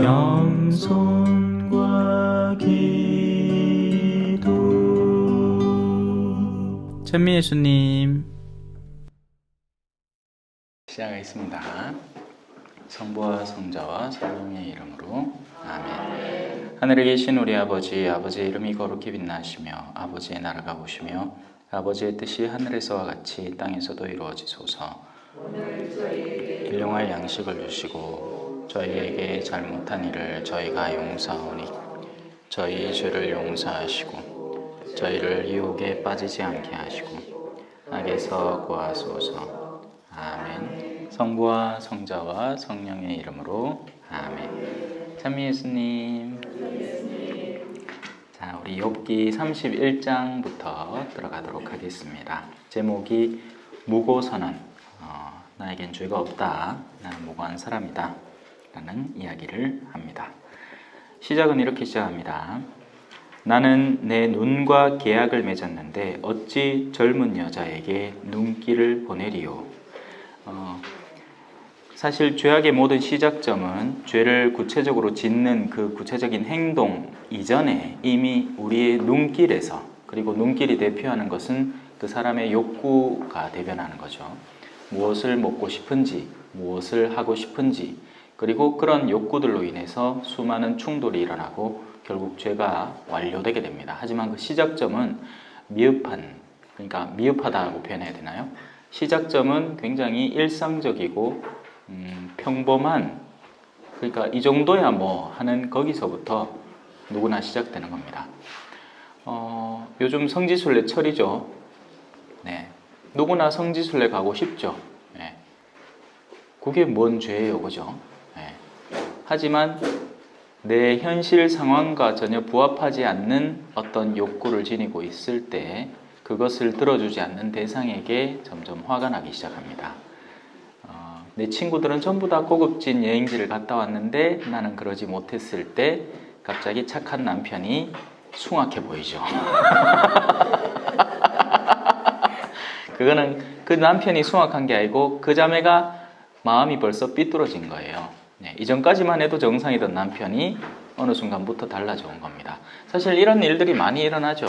영손과 기도. 찬미 예수님. 시작하겠습니다. 성부와 성자와 성령의 이름으로 아멘. 하늘에 계신 우리 아버지, 아버지의 이름이 거룩히 빛나시며 아버지의 나라가 오시며 아버지의 뜻이 하늘에서와 같이 땅에서도 이루어지소서. 일용할 양식을 주시고 저희에게 잘못한 일을 저희가 용서하오니 저희 죄를 용서하시고 저희를 유혹에 빠지지 않게 하시고 악에서 구하소서. 아멘. 성부와 성자와 성령의 이름으로 아멘. 찬미 예수님. 자, 우리 욥기 31장부터 들어가도록 하겠습니다. 제목이 무고선언. 나에겐 죄가 없다. 나는 무고한 사람이다. 라는 이야기를 합니다. 시작은 이렇게 시작합니다. 나는 내 눈과 계약을 맺었는데 어찌 젊은 여자에게 눈길을 보내리요. 사실 죄악의 모든 시작점은 죄를 구체적으로 짓는 그 구체적인 행동 이전에 이미 우리의 눈길에서, 그리고 눈길이 대표하는 것은 그 사람의 욕구가 대변하는 거죠. 무엇을 먹고 싶은지, 무엇을 하고 싶은지, 그리고 그런 욕구들로 인해서 수많은 충돌이 일어나고 결국 죄가 완료되게 됩니다. 하지만 그 시작점은 그러니까 미흡하다고 표현해야 되나요? 시작점은 굉장히 일상적이고 평범한, 그러니까 이 정도야 뭐 하는 거기서부터 누구나 시작되는 겁니다. 요즘 성지순례 철이죠. 네, 누구나 성지순례 가고 싶죠. 네. 그게 뭔 죄예요, 그죠? 네. 하지만 내 현실 상황과 전혀 부합하지 않는 어떤 욕구를 지니고 있을 때 그것을 들어주지 않는 대상에게 점점 화가 나기 시작합니다. 내 친구들은 전부 다 고급진 여행지를 갔다 왔는데 나는 그러지 못했을 때 갑자기 착한 남편이 숭악해 보이죠. 그거는 그 남편이 숭악한 게 아니고 그 자매가 마음이 벌써 삐뚤어진 거예요. 네, 이전까지만 해도 정상이던 남편이 어느 순간부터 달라져 온 겁니다. 사실 이런 일들이 많이 일어나죠.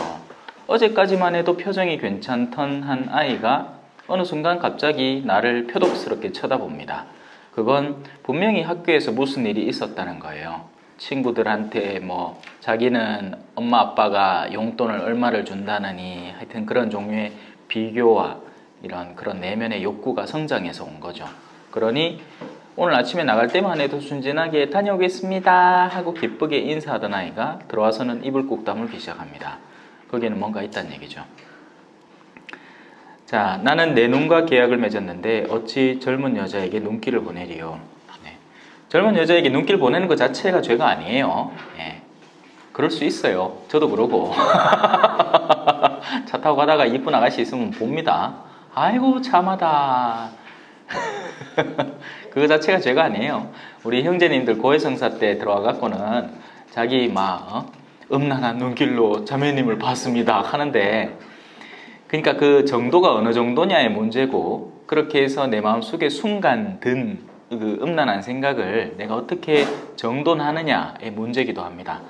어제까지만 해도 표정이 괜찮던 한 아이가 어느 순간 갑자기 나를 표독스럽게 쳐다봅니다. 그건 분명히 학교에서 무슨 일이 있었다는 거예요. 친구들한테 뭐 자기는 엄마 아빠가 용돈을 얼마를 준다느니 하여튼 그런 종류의 비교와 이런 그런 내면의 욕구가 성장해서 온 거죠. 그러니 오늘 아침에 나갈 때만 해도 순진하게 다녀오겠습니다 하고 기쁘게 인사하던 아이가 들어와서는 입을 꾹 다물기 시작합니다. 거기에는 뭔가 있다는 얘기죠. 자, 나는 내 눈과 계약을 맺었는데 어찌 젊은 여자에게 눈길을 보내리요. 네. 젊은 여자에게 눈길 보내는 것 자체가 죄가 아니에요. 네. 그럴 수 있어요. 저도 그러고 차 타고 가다가 이쁜 아가씨 있으면 봅니다. 아이고 참하다. 그거 자체가 죄가 아니에요. 우리 형제님들 고해성사 때 들어와 갖고는 자기 막 음란한 눈길로 자매님을 봤습니다 하는데, 그러니까 그 정도가 어느 정도냐의 문제고, 그렇게 해서 내 마음속에 순간 든 그 음란한 생각을 내가 어떻게 정돈하느냐의 문제이기도 합니다.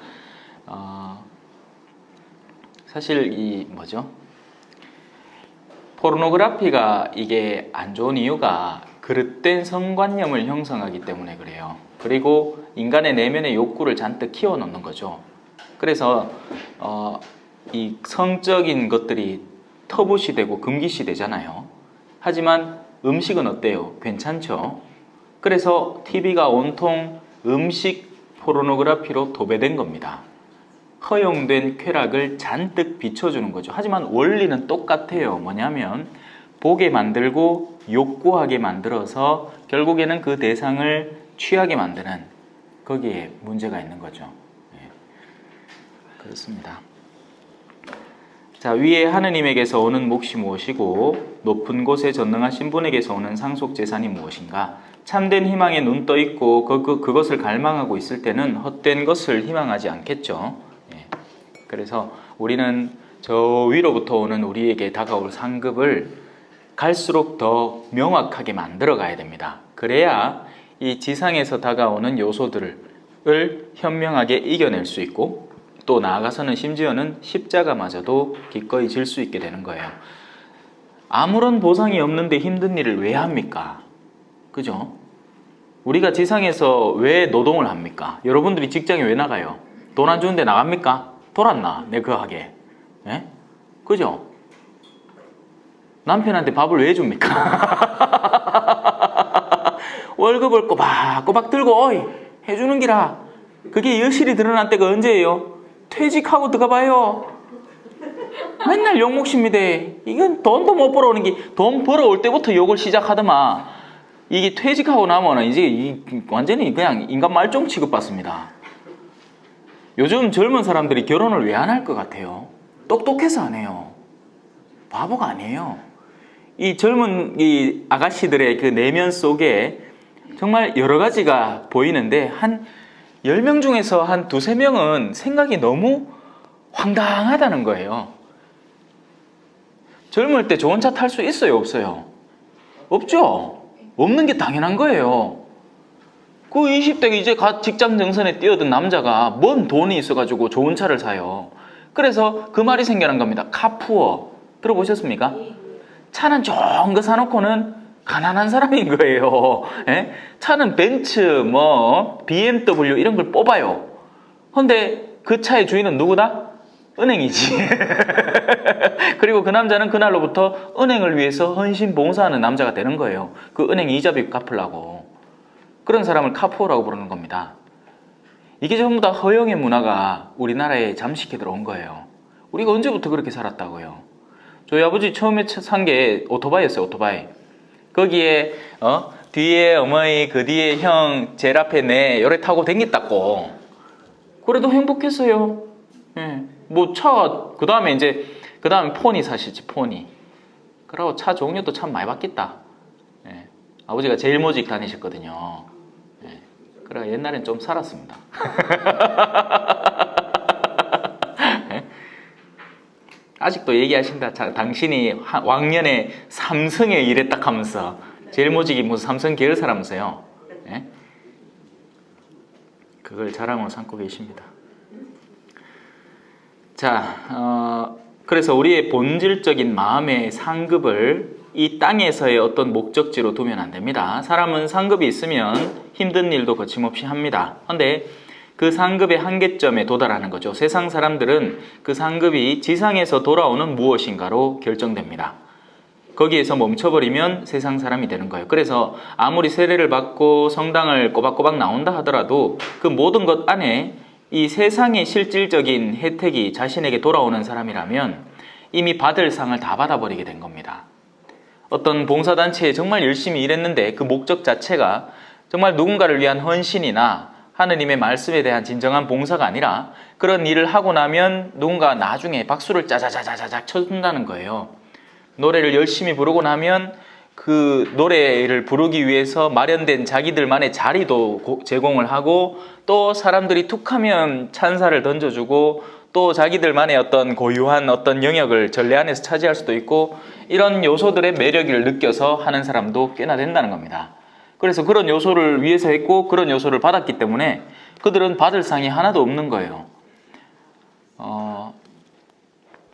사실 이 포르노그래피가 이게 안 좋은 이유가 그릇된 성관념을 형성하기 때문에 그래요. 그리고 인간의 내면의 욕구를 잔뜩 키워놓는 거죠. 그래서 이 성적인 것들이 터부시 되고 금기시 되잖아요. 하지만 음식은 어때요? 괜찮죠? 그래서 TV가 온통 음식 포르노그래피로 도배된 겁니다. 허용된 쾌락을 잔뜩 비춰주는 거죠. 하지만 원리는 똑같아요. 뭐냐면 보게 만들고 욕구하게 만들어서 결국에는 그 대상을 취하게 만드는, 거기에 문제가 있는 거죠. 네. 그렇습니다. 자, 위에 하느님에게서 오는 몫이 무엇이고 높은 곳에 전능하신 분에게서 오는 상속 재산이 무엇인가? 참된 희망에 눈 떠 있고 그것을 갈망하고 있을 때는 헛된 것을 희망하지 않겠죠. 예. 그래서 우리는 저 위로부터 오는 우리에게 다가올 상급을 갈수록 더 명확하게 만들어 가야 됩니다. 그래야 이 지상에서 다가오는 요소들을 현명하게 이겨낼 수 있고 또 나아가서는 심지어는 십자가마저도 기꺼이 질 수 있게 되는 거예요. 아무런 보상이 없는데 힘든 일을 왜 합니까? 그죠? 우리가 지상에서 왜 노동을 합니까? 여러분들이 직장에 왜 나가요? 돈 안 주는데 나갑니까? 돌았나? 내 그 하게. 예? 그죠? 남편한테 밥을 왜 줍니까? 월급을 꼬박꼬박 들고 어이 해주는 기라. 그게 여실히 드러난 때가 언제예요? 퇴직하고 들어가봐요. 맨날 욕 먹습니다. 이건 돈도 못 벌어오는 게 돈 벌어올 때부터 욕을 시작하더만 이게 퇴직하고 나면은 이제 완전히 그냥 인간 말종 취급받습니다. 요즘 젊은 사람들이 결혼을 왜 안 할 것 같아요? 똑똑해서 안 해요. 바보가 아니에요. 이 젊은 이 아가씨들의 그 내면 속에 정말 여러 가지가 보이는데 한 10명 중에서 한 두세 명은 생각이 너무 황당하다는 거예요. 젊을 때 좋은 차 탈 수 있어요? 없어요? 없죠? 없는 게 당연한 거예요. 그 20대가 이제 갓 직장 정선에 뛰어든 남자가 뭔 돈이 있어가지고 좋은 차를 사요. 그래서 그 말이 생겨난 겁니다. 카푸어. 들어보셨습니까? 차는 좋은 거 사놓고는 가난한 사람인 거예요. 예? 차는 벤츠, BMW 이런 걸 뽑아요. 근데 그 차의 주인은 누구다? 은행이지. 그리고 그 남자는 그날로부터 은행을 위해서 헌신 봉사하는 남자가 되는 거예요. 그 은행 이자비 갚으려고. 그런 사람을 카푸어라고 부르는 겁니다. 이게 전부 다 허영의 문화가 우리나라에 잠식해 들어온 거예요. 우리가 언제부터 그렇게 살았다고요? 저희 아버지 처음에 산 게 오토바이였어요. 오토바이. 거기에 뒤에 어머니, 그 뒤에 형, 제일 앞에 내 요래 타고 댕겼다고. 그래도 행복했어요. 예. 뭐 차, 그 다음에 포니 사시지, 포니. 그러고 차 종류도 참 많이 바뀌었다. 예. 아버지가 제일 모직 다니셨거든요. 예. 그래 옛날엔 좀 살았습니다. 예? 아직도 얘기하신다. 당신이 왕년에 삼성에 일했다 하면서 제일 모직이 무슨 삼성 계열사라면서요. 예? 그걸 자랑으로 삼고 계십니다. 자, 그래서 우리의 본질적인 마음의 상급을 이 땅에서의 어떤 목적지로 두면 안 됩니다. 사람은 상급이 있으면 힘든 일도 거침없이 합니다. 그런데 그 상급의 한계점에 도달하는 거죠. 세상 사람들은 그 상급이 지상에서 돌아오는 무엇인가로 결정됩니다. 거기에서 멈춰버리면 세상 사람이 되는 거예요. 그래서 아무리 세례를 받고 성당을 꼬박꼬박 나온다 하더라도 그 모든 것 안에 이 세상의 실질적인 혜택이 자신에게 돌아오는 사람이라면 이미 받을 상을 다 받아버리게 된 겁니다. 어떤 봉사단체에 정말 열심히 일했는데 그 목적 자체가 정말 누군가를 위한 헌신이나 하느님의 말씀에 대한 진정한 봉사가 아니라 그런 일을 하고 나면 누군가 나중에 박수를 짜자자자자작 쳐준다는 거예요. 노래를 열심히 부르고 나면 그 노래를 부르기 위해서 마련된 자기들만의 자리도 제공을 하고 또 사람들이 툭하면 찬사를 던져주고 또 자기들만의 어떤 고유한 어떤 영역을 전례 안에서 차지할 수도 있고 이런 요소들의 매력을 느껴서 하는 사람도 꽤나 된다는 겁니다. 그래서 그런 요소를 위해서 했고 그런 요소를 받았기 때문에 그들은 받을 상이 하나도 없는 거예요.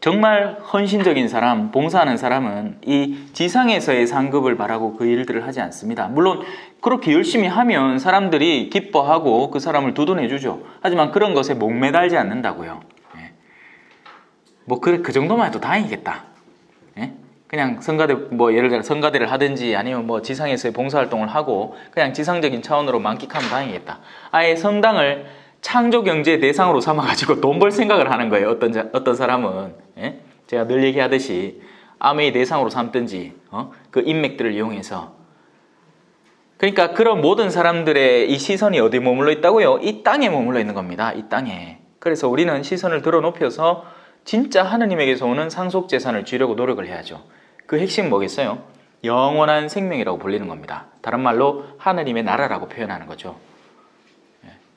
정말 헌신적인 사람, 봉사하는 사람은 이 지상에서의 상급을 바라고 그 일들을 하지 않습니다. 물론 그렇게 열심히 하면 사람들이 기뻐하고 그 사람을 두둔해 주죠. 하지만 그런 것에 목매달지 않는다고요. 예. 뭐 그 정도만 해도 다행이겠다. 예? 그냥 성가대 예를 들어 성가대를 하든지 아니면 지상에서의 봉사활동을 하고 그냥 지상적인 차원으로 만끽하면 다행이겠다. 아예 성당을 창조경제 대상으로 삼아가지고 돈 벌 생각을 하는 거예요. 어떤 사람은. 예? 제가 늘 얘기하듯이 아메이 대상으로 삼든지 그 인맥들을 이용해서. 그러니까 그런 모든 사람들의 이 시선이 어디에 머물러 있다고요? 이 땅에 머물러 있는 겁니다. 이 땅에. 그래서 우리는 시선을 들어 높여서 진짜 하느님에게서 오는 상속재산을 쥐려고 노력을 해야죠. 그 핵심은 뭐겠어요? 영원한 생명이라고 불리는 겁니다. 다른 말로 하느님의 나라라고 표현하는 거죠.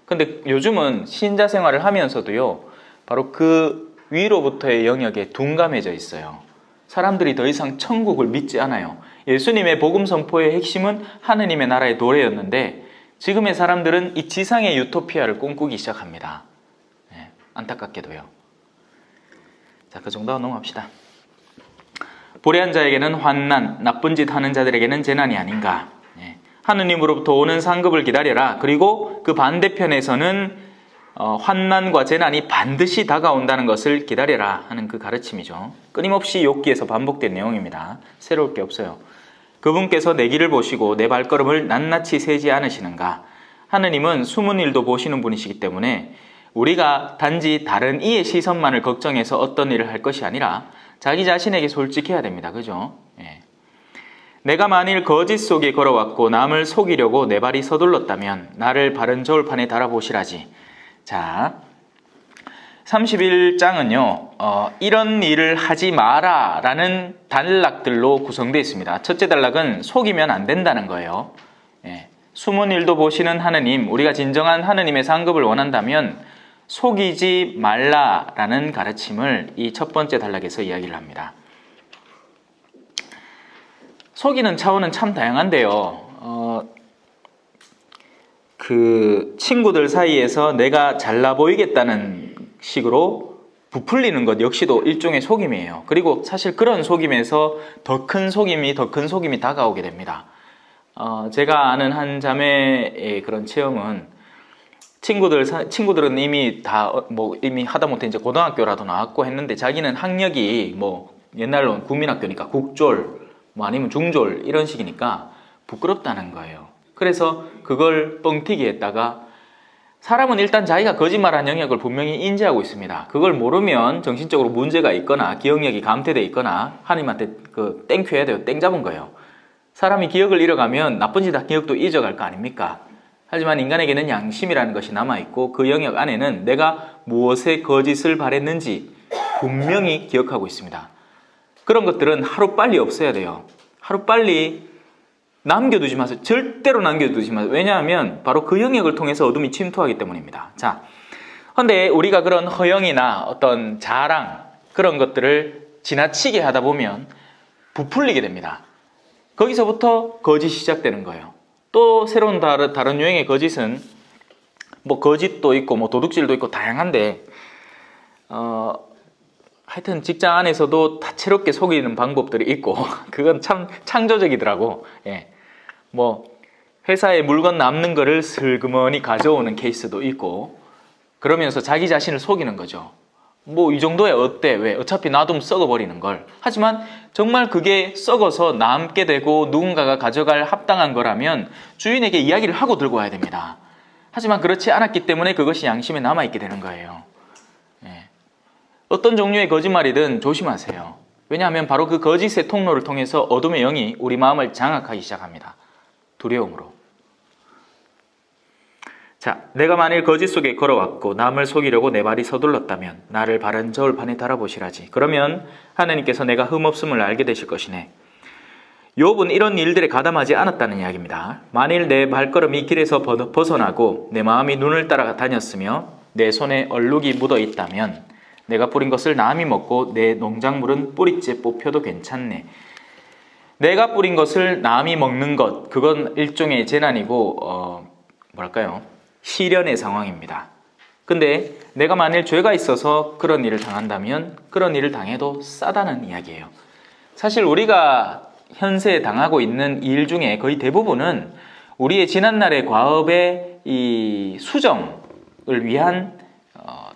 근데 요즘은 신자 생활을 하면서도요, 바로 그 위로부터의 영역에 둔감해져 있어요. 사람들이 더 이상 천국을 믿지 않아요. 예수님의 복음 선포의 핵심은 하느님의 나라의 도래였는데 지금의 사람들은 이 지상의 유토피아를 꿈꾸기 시작합니다. 네, 안타깝게도요. 자, 그 정도 넘어갑시다. 불의한 자에게는 환난, 나쁜 짓 하는 자들에게는 재난이 아닌가. 네, 하느님으로부터 오는 상급을 기다려라. 그리고 그 반대편에서는 환난과 재난이 반드시 다가온다는 것을 기다려라 하는 그 가르침이죠. 끊임없이 욥기에서 반복된 내용입니다. 새로울 게 없어요. 그분께서 내 길을 보시고 내 발걸음을 낱낱이 세지 않으시는가. 하느님은 숨은 일도 보시는 분이시기 때문에 우리가 단지 다른 이의 시선만을 걱정해서 어떤 일을 할 것이 아니라 자기 자신에게 솔직해야 됩니다. 그죠? 예. 내가 만일 거짓 속에 걸어왔고 남을 속이려고 내 발이 서둘렀다면 나를 바른 저울판에 달아보시라지. 자, 31장은요 이런 일을 하지 마라 라는 단락들로 구성되어 있습니다. 첫째 단락은 속이면 안 된다는 거예요. 예. 숨은 일도 보시는 하느님, 우리가 진정한 하느님의 상급을 원한다면 속이지 말라라는 가르침을 이 첫 번째 단락에서 이야기를 합니다. 속이는 차원은 참 다양한데요. 그 친구들 사이에서 내가 잘나 보이겠다는 식으로 부풀리는 것 역시도 일종의 속임이에요. 그리고 사실 그런 속임에서 더 큰 속임이 다가오게 됩니다. 제가 아는 한 자매의 그런 체험은 친구들은 이미 이미 하다못해 이제 고등학교라도 나왔고 했는데 자기는 학력이 옛날로는 국민학교니까 국졸 아니면 중졸 이런 식이니까 부끄럽다는 거예요. 그래서 그걸 뻥튀기 했다가 사람은 일단 자기가 거짓말한 영역을 분명히 인지하고 있습니다. 그걸 모르면 정신적으로 문제가 있거나 기억력이 감퇴되어 있거나 하나님한테 땡큐 해야 돼요. 땡 잡은 거예요. 사람이 기억을 잃어가면 나쁜 짓 한 기억도 잊어갈 거 아닙니까? 하지만 인간에게는 양심이라는 것이 남아있고 그 영역 안에는 내가 무엇에 거짓을 바랬는지 분명히 기억하고 있습니다. 그런 것들은 하루빨리 없애야 돼요. 하루빨리 남겨두지 마세요. 절대로 남겨두지 마세요. 왜냐하면 바로 그 영역을 통해서 어둠이 침투하기 때문입니다. 자, 그런데 우리가 그런 허영이나 어떤 자랑 그런 것들을 지나치게 하다 보면 부풀리게 됩니다. 거기서부터 거짓이 시작되는 거예요. 또 새로운 다른 유행의 거짓은 거짓도 있고 도둑질도 있고 다양한데 하여튼 직장 안에서도 다채롭게 속이는 방법들이 있고 그건 참 창조적이더라고. 예. 회사에 물건 남는 거를 슬그머니 가져오는 케이스도 있고 그러면서 자기 자신을 속이는 거죠. 이 정도야 어때? 왜? 어차피 놔두면 썩어버리는 걸. 하지만 정말 그게 썩어서 남게 되고 누군가가 가져갈 합당한 거라면 주인에게 이야기를 하고 들고 와야 됩니다. 하지만 그렇지 않았기 때문에 그것이 양심에 남아있게 되는 거예요. 예. 어떤 종류의 거짓말이든 조심하세요. 왜냐하면 바로 그 거짓의 통로를 통해서 어둠의 영이 우리 마음을 장악하기 시작합니다. 두려움으로. 자, 내가 만일 거짓 속에 걸어왔고 남을 속이려고 내 발이 서둘렀다면 나를 바른 저울판에 달아보시라지. 그러면 하나님께서 내가 흠없음을 알게 되실 것이네. 욥은 이런 일들에 가담하지 않았다는 이야기입니다. 만일 내 발걸음이 길에서 벗어나고 내 마음이 눈을 따라 다녔으며 내 손에 얼룩이 묻어 있다면 내가 뿌린 것을 남이 먹고 내 농작물은 뿌리째 뽑혀도 괜찮네. 내가 뿌린 것을 남이 먹는 것, 그건 일종의 재난이고 시련의 상황입니다. 근데 내가 만일 죄가 있어서 그런 일을 당한다면 그런 일을 당해도 싸다는 이야기예요. 사실 우리가 현세에 당하고 있는 일 중에 거의 대부분은 우리의 지난날의 과업의 이 수정을 위한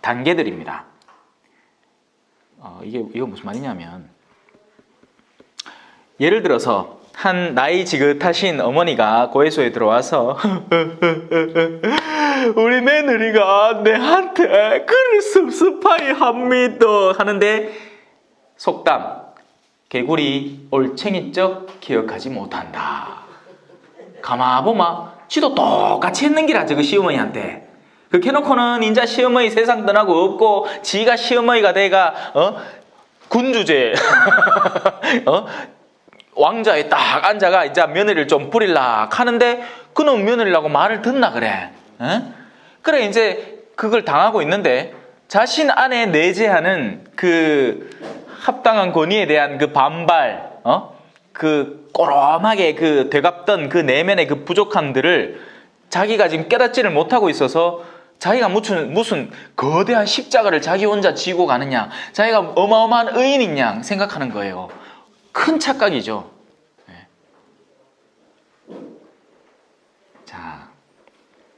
단계들입니다. 이거 무슨 말이냐면 예를 들어서 한 나이 지긋하신 어머니가 고해소에 들어와서 우리 며느리가 내한테 그리 섭섭하이 합니다 하는데 속담 개구리 올챙이적 기억하지 못한다. 가마보마 지도 똑같이 했는 기라 저거 시어머니한테. 그렇게 해놓고는 인자 시어머니 세상 떠나고 없고 지가 시어머니가 돼가 군주제 왕자에 딱 앉아가 이제 며느리를 좀 부릴락 하는데 그놈 며느리라고 말을 듣나 그래. 그래 이제 그걸 당하고 있는데 자신 안에 내재하는 그 합당한 권위에 대한 그 반발, 그 꼬롬하게 그 되갚던 그 내면의 그 부족함들을 자기가 지금 깨닫지를 못하고 있어서 자기가 무슨 거대한 십자가를 자기 혼자 지고 가느냐, 자기가 어마어마한 의인인 양 생각하는 거예요. 큰 착각이죠. 자,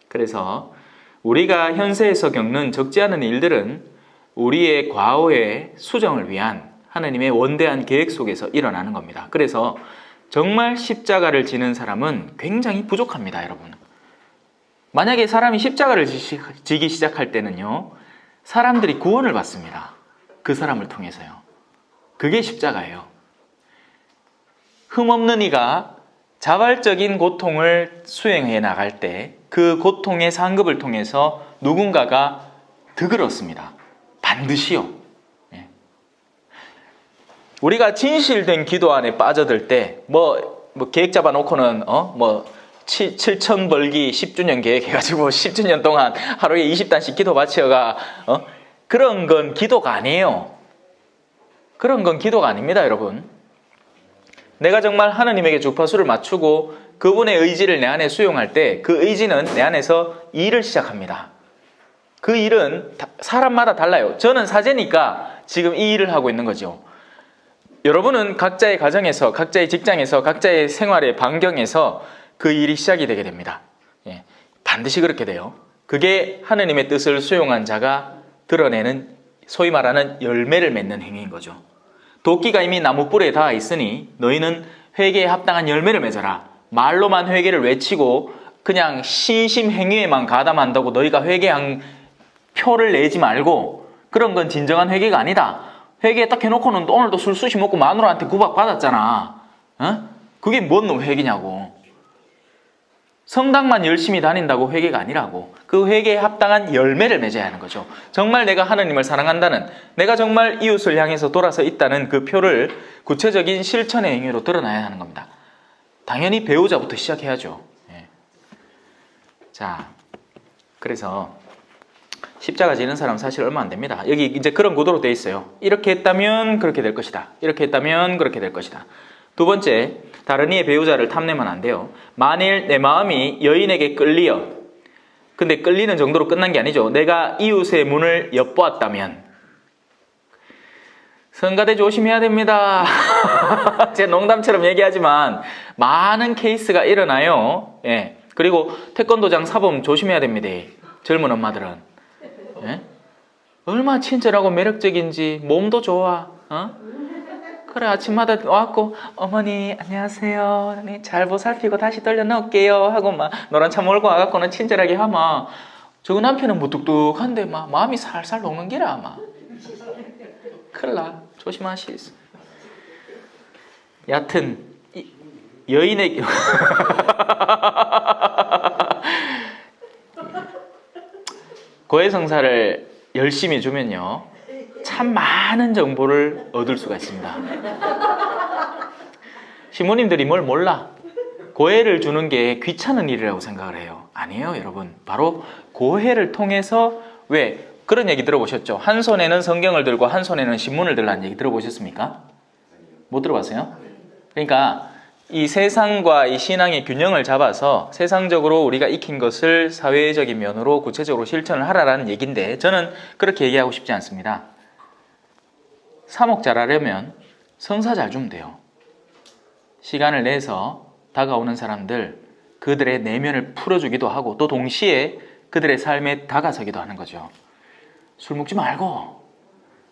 그래서 우리가 현세에서 겪는 적지 않은 일들은 우리의 과거의 수정을 위한 하나님의 원대한 계획 속에서 일어나는 겁니다. 그래서 정말 십자가를 지는 사람은 굉장히 부족합니다, 여러분. 만약에 사람이 십자가를 지기 시작할 때는요, 사람들이 구원을 받습니다. 그 사람을 통해서요. 그게 십자가예요. 흠없는 이가 자발적인 고통을 수행해 나갈 때 그 고통의 상급을 통해서 누군가가 득을 얻습니다. 반드시요. 우리가 진실된 기도 안에 빠져들 때 뭐 계획 잡아놓고는 7천 벌기 10주년 계획 해가지고 10주년 동안 하루에 20단씩 기도 바치어가 그런 건 기도가 아니에요. 그런 건 기도가 아닙니다, 여러분. 내가 정말 하나님에게 주파수를 맞추고 그분의 의지를 내 안에 수용할 때 그 의지는 내 안에서 일을 시작합니다. 그 일은 사람마다 달라요. 저는 사제니까 지금 이 일을 하고 있는 거죠. 여러분은 각자의 가정에서, 각자의 직장에서, 각자의 생활의 반경에서 그 일이 시작이 되게 됩니다. 반드시 그렇게 돼요. 그게 하나님의 뜻을 수용한 자가 드러내는 소위 말하는 열매를 맺는 행위인 거죠. 도끼가 이미 나무뿔에 닿아 있으니 너희는 회개에 합당한 열매를 맺어라. 말로만 회개를 외치고 그냥 신심 행위에만 가담한다고 너희가 회개한 표를 내지 말고 그런 건 진정한 회개가 아니다. 회개 딱 해놓고는 오늘도 술 수시 먹고 마누라한테 구박 받았잖아. 그게 뭔 회개냐고. 성당만 열심히 다닌다고 회개가 아니라고. 그 회개에 합당한 열매를 맺어야 하는 거죠. 정말 내가 하나님을 사랑한다는, 내가 정말 이웃을 향해서 돌아서 있다는 그 표를 구체적인 실천의 행위로 드러나야 하는 겁니다. 당연히 배우자부터 시작해야죠. 자, 그래서 십자가 지는 사람 사실 얼마 안 됩니다. 여기 이제 그런 구도로 돼 있어요. 이렇게 했다면 그렇게 될 것이다. 이렇게 했다면 그렇게 될 것이다. 두 번째, 다른 이의 배우자를 탐내면 안 돼요. 만일 내 마음이 여인에게 끌리어, 근데 끌리는 정도로 끝난 게 아니죠. 내가 이웃의 문을 엿보았다면, 성가대 조심해야 됩니다. 제가 농담처럼 얘기하지만 많은 케이스가 일어나요. 그리고 태권도장 사범 조심해야 됩니다. 젊은 엄마들은. 얼마나 친절하고 매력적인지, 몸도 좋아. 그래, 아침마다 와갖고 어머니 안녕하세요, 잘 보살피고 다시 돌려 넣을게요 하고 막 노란 차 몰고 와갖고는 친절하게 하면 저 남편은 무뚝뚝한데 막 마음이 살살 녹는 기라 아마. 큰일 나. 조심하시소. 여하튼 여인의 고해성사를 열심히 주면요 참 많은 정보를 얻을 수가 있습니다. 시모님들이 뭘 몰라. 고해를 주는 게 귀찮은 일이라고 생각을 해요. 아니에요, 여러분. 바로 고해를 통해서, 왜? 그런 얘기 들어보셨죠? 한 손에는 성경을 들고 한 손에는 신문을 들라는 얘기 들어보셨습니까? 못 들어봤어요? 그러니까 이 세상과 이 신앙의 균형을 잡아서 세상적으로 우리가 익힌 것을 사회적인 면으로 구체적으로 실천을 하라는 얘기인데, 저는 그렇게 얘기하고 싶지 않습니다. 사목 잘하려면 성사 잘 주면 돼요. 시간을 내서 다가오는 사람들, 그들의 내면을 풀어주기도 하고 또 동시에 그들의 삶에 다가서기도 하는 거죠. 술 먹지 말고,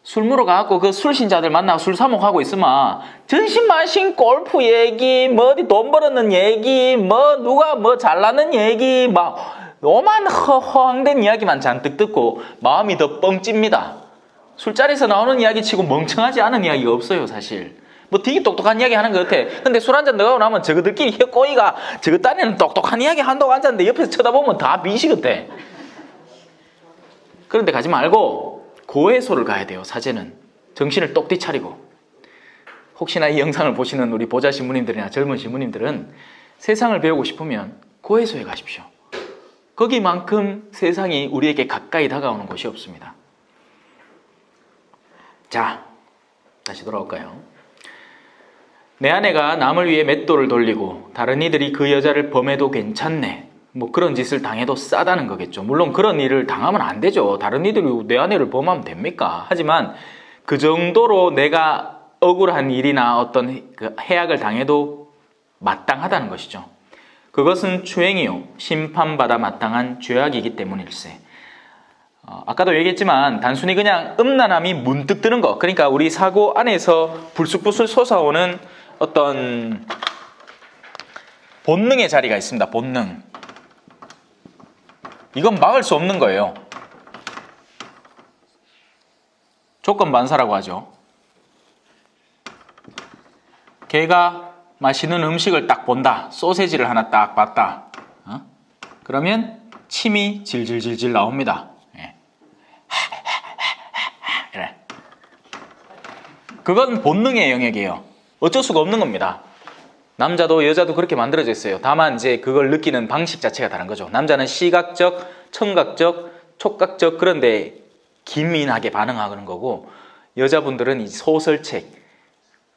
술 먹으러 가갖고 그 술신자들 만나고 술 사먹하고 있으면 전신만신 골프 얘기, 뭐 어디 돈 벌었는 얘기, 뭐 누가 뭐 잘나는 얘기, 막 오만 허황된 이야기만 잔뜩 듣고 마음이 더 뻥 찝니다. 술자리에서 나오는 이야기 치고 멍청하지 않은 이야기가 없어요, 사실. 뭐 되게 똑똑한 이야기 하는 것 같아. 근데 술 한잔 넣어가고 나면 저거들끼리 혀꼬이가 저거 딴에는 똑똑한 이야기 한다고 앉았는데 옆에서 쳐다보면 다 미시 같아. 그런데 가지 말고 고해소를 가야 돼요. 사제는 정신을 똑띠 차리고. 혹시나 이 영상을 보시는 우리 보좌 신부님들이나 젊은 신부님들은 세상을 배우고 싶으면 고해소에 가십시오. 거기만큼 세상이 우리에게 가까이 다가오는 곳이 없습니다. 자, 다시 돌아올까요? 내 아내가 남을 위해 맷돌을 돌리고 다른 이들이 그 여자를 범해도 괜찮네. 뭐 그런 짓을 당해도 싸다는 거겠죠. 물론 그런 일을 당하면 안 되죠. 다른 이들이 내 아내를 범하면 됩니까? 하지만 그 정도로 내가 억울한 일이나 어떤 그 해악을 당해도 마땅하다는 것이죠. 그것은 추행이요 심판받아 마땅한 죄악이기 때문일세. 아까도 얘기했지만 단순히 그냥 음란함이 문득 드는 것, 그러니까 우리 사고 안에서 불쑥불쑥 솟아오는 어떤 본능의 자리가 있습니다. 본능. 이건 막을 수 없는 거예요. 조건반사라고 하죠. 걔가 맛있는 음식을 딱 본다. 소세지를 하나 딱 봤다. 그러면 침이 질질질질 나옵니다. 예. 이래. 그건 본능의 영역이에요. 어쩔 수가 없는 겁니다. 남자도 여자도 그렇게 만들어져 있어요. 다만 이제 그걸 느끼는 방식 자체가 다른 거죠. 남자는 시각적, 청각적, 촉각적 그런 데 기민하게 반응하는 거고, 여자분들은 이 소설책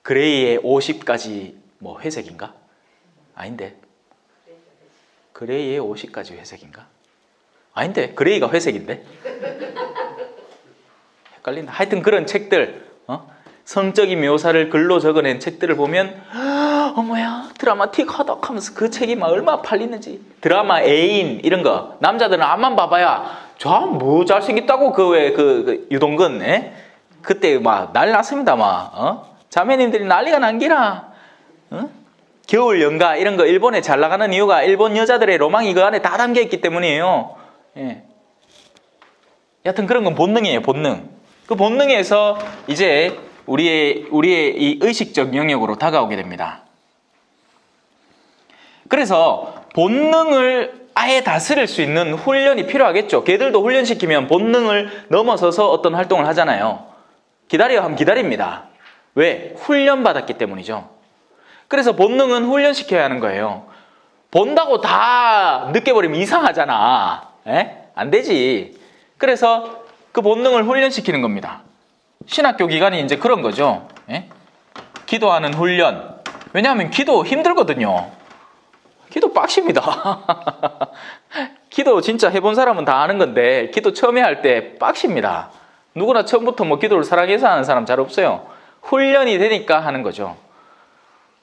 그레이의 50가지 뭐 회색인가? 아닌데. 그레이의 50가지 회색인가? 아닌데. 그레이가 회색인데. 헷갈린다. 하여튼 그런 책들, 성적인 묘사를 글로 적어낸 책들을 보면 어머야 드라마틱하다 하면서 그 책이 막 얼마나 팔리는지. 드라마 애인 이런 거 남자들은 앞만 봐봐야 저 뭐 잘생겼다고 그 유동근 그때 막 난리 났습니다. 막 자매님들이 난리가 난기라. 겨울 연가 이런 거 일본에 잘 나가는 이유가 일본 여자들의 로망이 그 안에 다 담겨 있기 때문이에요. 예. 여하튼 그런 건 본능이에요. 본능. 그 본능에서 이제 우리의 이 의식적 영역으로 다가오게 됩니다. 그래서 본능을 아예 다스릴 수 있는 훈련이 필요하겠죠. 걔들도 훈련시키면 본능을 넘어서서 어떤 활동을 하잖아요. 기다려 하면 기다립니다. 왜? 훈련받았기 때문이죠. 그래서 본능은 훈련시켜야 하는 거예요. 본다고 다 느껴버리면 이상하잖아. 안 되지. 그래서 그 본능을 훈련시키는 겁니다. 신학교 기간이 이제 그런 거죠. 기도하는 훈련. 왜냐하면 기도 힘들거든요. 기도 빡십니다. 기도 진짜 해본 사람은 다 아는 건데 기도 처음에 할 때 빡십니다. 누구나 처음부터 뭐 기도를 사랑해서 하는 사람 잘 없어요. 훈련이 되니까 하는 거죠.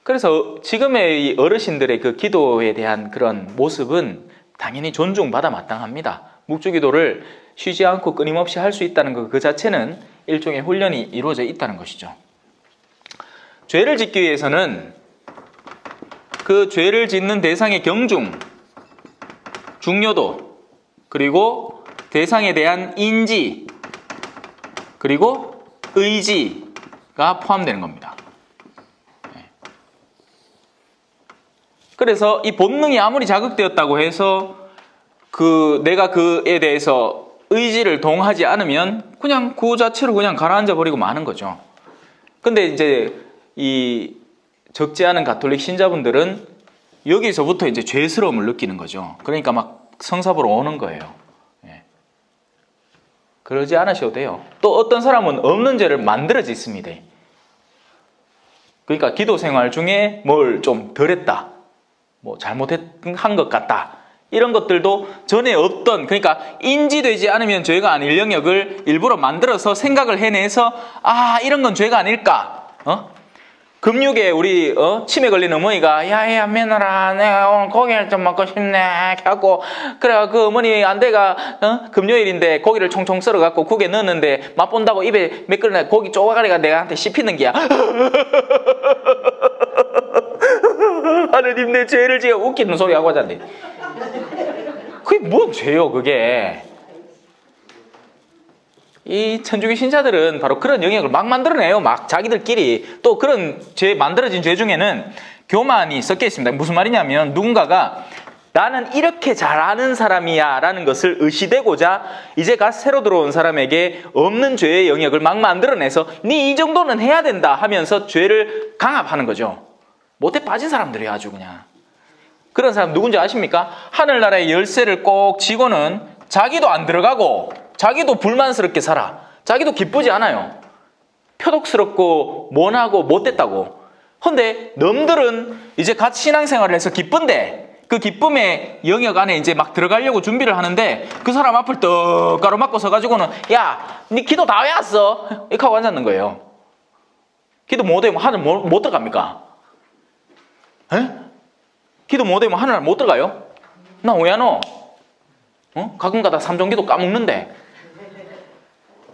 그래서 지금의 이 어르신들의 그 기도에 대한 그런 모습은 당연히 존중받아 마땅합니다. 묵주기도를 쉬지 않고 끊임없이 할 수 있다는 것 그 자체는 일종의 훈련이 이루어져 있다는 것이죠. 죄를 짓기 위해서는 그 죄를 짓는 대상의 경중, 중요도, 그리고 대상에 대한 인지, 그리고 의지가 포함되는 겁니다. 그래서 이 본능이 아무리 자극되었다고 해서 내가 그에 대해서 의지를 동하지 않으면 그냥 그 자체로 그냥 가라앉아 버리고 마는 거죠. 근데 이제 이 적지 않은 가톨릭 신자분들은 여기서부터 이제 죄스러움을 느끼는 거죠. 그러니까 막 성사보러 오는 거예요. 그러지 않으셔도 돼요. 또 어떤 사람은 없는 죄를 만들어 짓습니다. 그러니까 기도 생활 중에 뭘 좀 덜했다, 뭐 잘못한 것 같다, 이런 것들도 전에 없던, 그러니까 인지되지 않으면 죄가 아닐 영역을 일부러 만들어서 생각을 해내서 이런 건 죄가 아닐까. 금육에 우리 치매 걸린 어머니가 야야 며느라 내가 오늘 고기를 좀 먹고 싶네 하고, 그래 그 어머니 안대가 금요일인데 고기를 총총 썰어갖고 국에 넣었는데 맛본다고 입에 매끌어 고기 쪼가리가 내가한테 씹히는 게야. 하느님 내 죄를 지어. 웃기는 소리 하고 하잖니. 그게 뭔 죄요 그게. 이 천주교 신자들은 바로 그런 영역을 막 만들어내요. 막 자기들끼리. 또 그런 죄, 만들어진 죄 중에는 교만이 섞여 있습니다. 무슨 말이냐면 누군가가 나는 이렇게 잘하는 사람이야 라는 것을 의시되고자 이제 갓 새로 들어온 사람에게 없는 죄의 영역을 막 만들어내서 네 이 정도는 해야 된다 하면서 죄를 강압하는 거죠. 못해 빠진 사람들이에요. 아주 그냥. 그런 사람 누군지 아십니까? 하늘나라의 열쇠를 꼭 쥐고는 자기도 안 들어가고 자기도 불만스럽게 살아. 자기도 기쁘지 않아요. 표독스럽고 모나고 못됐다고. 근데 남들은 이제 같이 신앙생활을 해서 기쁜데 그 기쁨의 영역 안에 이제 막 들어가려고 준비를 하는데 그 사람 앞을 떡 가로막고 서가지고는 야, 니 기도 다 외웠어? 이렇게 하고 앉았는 거예요. 기도 못하면 하늘 못 들어갑니까? 에? 기도 못하면 하늘 못 들어가요? 나 왜 안 와? 가끔가다 삼종기도 까먹는데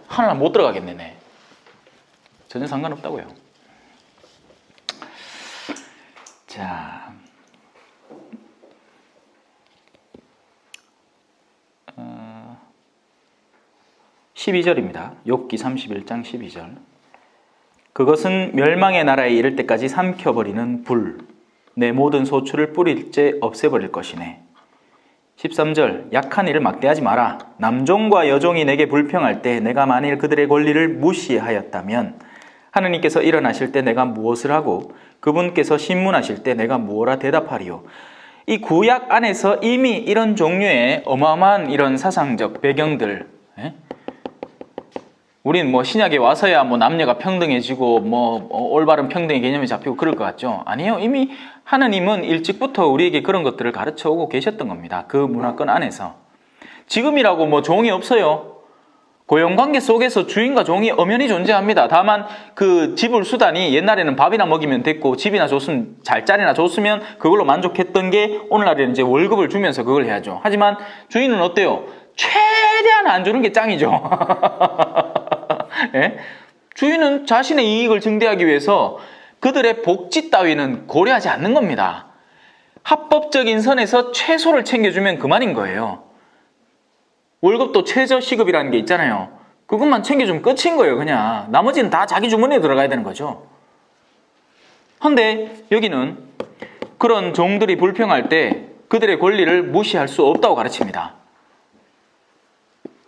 하늘 못 들어가겠네. 전혀 상관없다고요. 자, 12절입니다. 욥기 31장 12절. 그것은 멸망의 나라에 이를 때까지 삼켜버리는 불, 내 모든 소출을 뿌릴째 없애버릴 것이네. 13절. 약한 이를 막대하지 마라. 남종과 여종이 내게 불평할 때 내가 만일 그들의 권리를 무시하였다면 하느님께서 일어나실 때 내가 무엇을 하고 그분께서 신문하실 때 내가 무엇라 대답하리요. 이 구약 안에서 이미 이런 종류의 어마어마한 이런 사상적 배경들, 우린 뭐 신약에 와서야 뭐 남녀가 평등해지고 뭐 올바른 평등의 개념이 잡히고 그럴 것 같죠? 아니에요. 이미 하느님은 일찍부터 우리에게 그런 것들을 가르쳐 오고 계셨던 겁니다. 그 문화권 안에서. 지금이라고 뭐 종이 없어요. 고용관계 속에서 주인과 종이 엄연히 존재합니다. 다만 그 지불 수단이 옛날에는 밥이나 먹이면 됐고 집이나 줬으면 잘자리나 줬으면 그걸로 만족했던 게 오늘날에는 이제 월급을 주면서 그걸 해야죠. 하지만 주인은 어때요? 최대한 안 주는 게 짱이죠. 예? 주인은 자신의 이익을 증대하기 위해서 그들의 복지 따위는 고려하지 않는 겁니다. 합법적인 선에서 최소를 챙겨주면 그만인 거예요. 월급도 최저시급이라는 게 있잖아요. 그것만 챙겨주면 끝인 거예요. 그냥 나머지는 다 자기 주머니에 들어가야 되는 거죠. 그런데 여기는 그런 종들이 불평할 때 그들의 권리를 무시할 수 없다고 가르칩니다.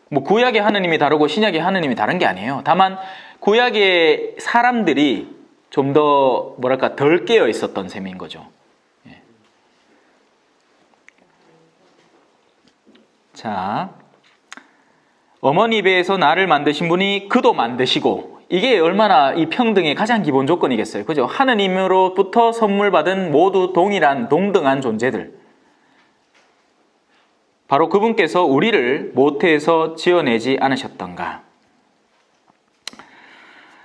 뭐 구약의 하느님이 다르고 신약의 하느님이 다른 게 아니에요. 다만 구약의 사람들이 좀 더 뭐랄까 덜 깨어 있었던 셈인 거죠. 예. 자, 어머니 배에서 나를 만드신 분이 그도 만드시고, 이게 얼마나 이 평등의 가장 기본 조건이겠어요. 그죠? 하느님으로부터 선물 받은 모두 동등한 존재들. 바로 그분께서 우리를 모태에서 지어내지 않으셨던가.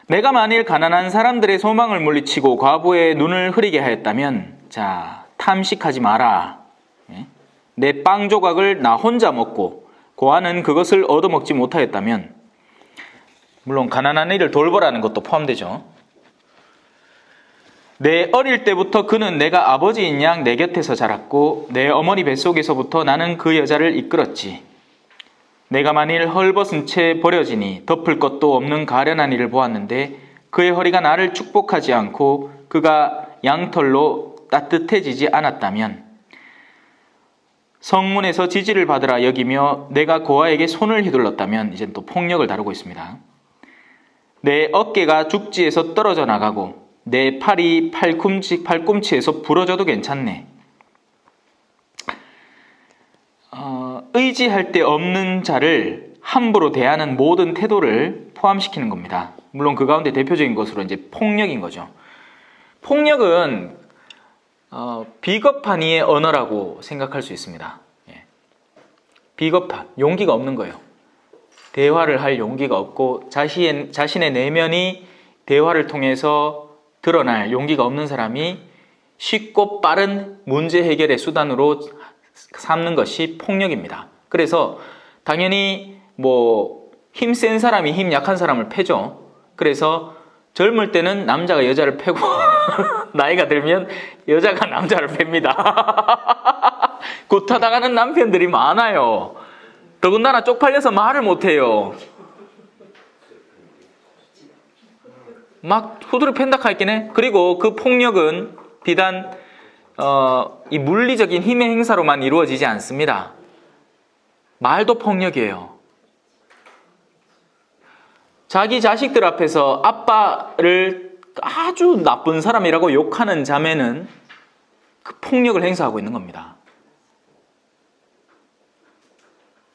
내가 만일 가난한 사람들의 소망을 물리치고 과부의 눈을 흐리게 하였다면, 자, 탐식하지 마라. 내 빵 조각을 나 혼자 먹고 고아는 그것을 얻어먹지 못하였다면, 물론 가난한 이를 돌보라는 것도 포함되죠. 내 어릴 때부터 그는 내가 아버지인 양 내 곁에서 자랐고 내 어머니 뱃속에서부터 나는 그 여자를 이끌었지. 내가 만일 헐벗은 채 버려지니 덮을 것도 없는 가련한 이를 보았는데 그의 허리가 나를 축복하지 않고 그가 양털로 따뜻해지지 않았다면, 성문에서 지지를 받으라 여기며 내가 고아에게 손을 휘둘렀다면, 이제 또 폭력을 다루고 있습니다. 내 어깨가 죽지에서 떨어져 나가고 내 팔이 팔꿈치에서 부러져도 괜찮네. 의지할 데 없는 자를 함부로 대하는 모든 태도를 포함시키는 겁니다. 물론 그 가운데 대표적인 것으로 이제 폭력인 거죠. 폭력은 비겁한 이의 언어라고 생각할 수 있습니다. 예. 비겁한, 용기가 없는 거예요. 대화를 할 용기가 없고 자신의 내면이 대화를 통해서 드러날 용기가 없는 사람이 쉽고 빠른 문제 해결의 수단으로 삼는 것이 폭력입니다. 그래서 당연히 뭐 힘센 사람이 힘 약한 사람을 패죠. 그래서 젊을 때는 남자가 여자를 패고 나이가 들면 여자가 남자를 팹니다. 구타당하는 남편들이 많아요. 더군다나 쪽팔려서 말을 못해요. 막 후드를 팬다 했긴 해. 그리고 그 폭력은 비단 이 물리적인 힘의 행사로만 이루어지지 않습니다. 말도 폭력이에요. 자기 자식들 앞에서 아빠를 아주 나쁜 사람이라고 욕하는 자매는 그 폭력을 행사하고 있는 겁니다.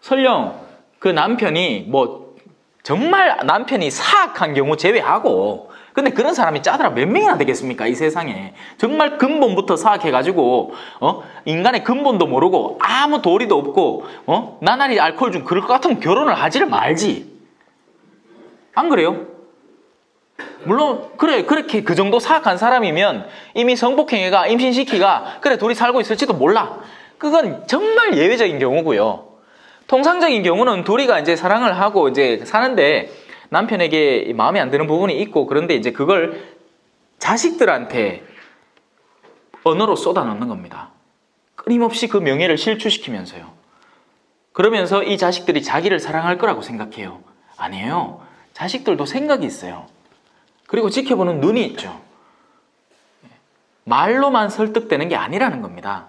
설령 그 남편이 뭐 정말 남편이 사악한 경우 제외하고 근데 그런 사람이 짜더라 몇 명이나 되겠습니까? 이 세상에. 정말 근본부터 사악해가지고 인간의 근본도 모르고 아무 도리도 없고 나날이 알코올 중 그럴 것 같으면 결혼을 하지를 말지. 안 그래요? 물론 그래 그렇게 그 정도 사악한 사람이면 이미 성폭행애가 임신시키가 그래 둘이 살고 있을지도 몰라. 그건 정말 예외적인 경우고요. 통상적인 경우는 둘이가 이제 사랑을 하고 이제 사는데 남편에게 마음에 안 드는 부분이 있고 그런데 이제 그걸 자식들한테 언어로 쏟아넣는 겁니다. 끊임없이 그 명예를 실추시키면서요. 그러면서 이 자식들이 자기를 사랑할 거라고 생각해요. 아니에요. 자식들도 생각이 있어요. 그리고 지켜보는 눈이 있죠. 말로만 설득되는 게 아니라는 겁니다.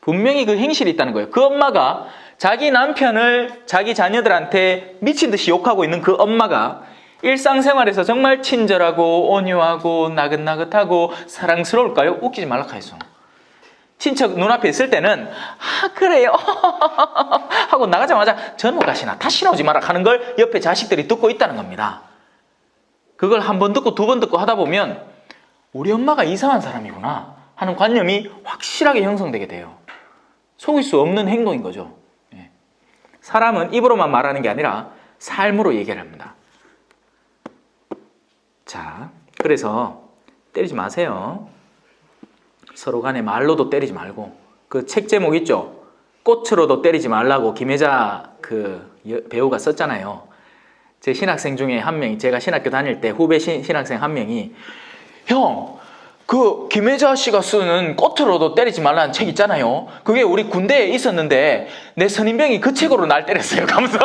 분명히 그 행실이 있다는 거예요. 그 엄마가 자기 남편을 자기 자녀들한테 미친 듯이 욕하고 있는 그 엄마가 일상생활에서 정말 친절하고 온유하고 나긋나긋하고 사랑스러울까요? 웃기지 말라 카이소. 친척 눈앞에 있을 때는 그래요 하고 나가자마자 저는 못 가시나 다시 나오지 마라 하는 걸 옆에 자식들이 듣고 있다는 겁니다. 그걸 한 번 듣고 두 번 듣고 하다 보면 우리 엄마가 이상한 사람이구나 하는 관념이 확실하게 형성되게 돼요. 속일 수 없는 행동인 거죠. 사람은 입으로만 말하는 게 아니라 삶으로 얘기를 합니다. 자, 그래서 때리지 마세요. 서로 간에 말로도 때리지 말고 그 책 제목 있죠? 꽃으로도 때리지 말라고 김혜자 그 배우가 썼잖아요. 제 신학생 중에 한 명이 제가 신학교 다닐 때 후배 신학생 한 명이 형, 그 김혜자 씨가 쓰는 꽃으로도 때리지 말라는 책 있잖아요. 그게 우리 군대에 있었는데 내 선임병이 그 책으로 날 때렸어요. 감사.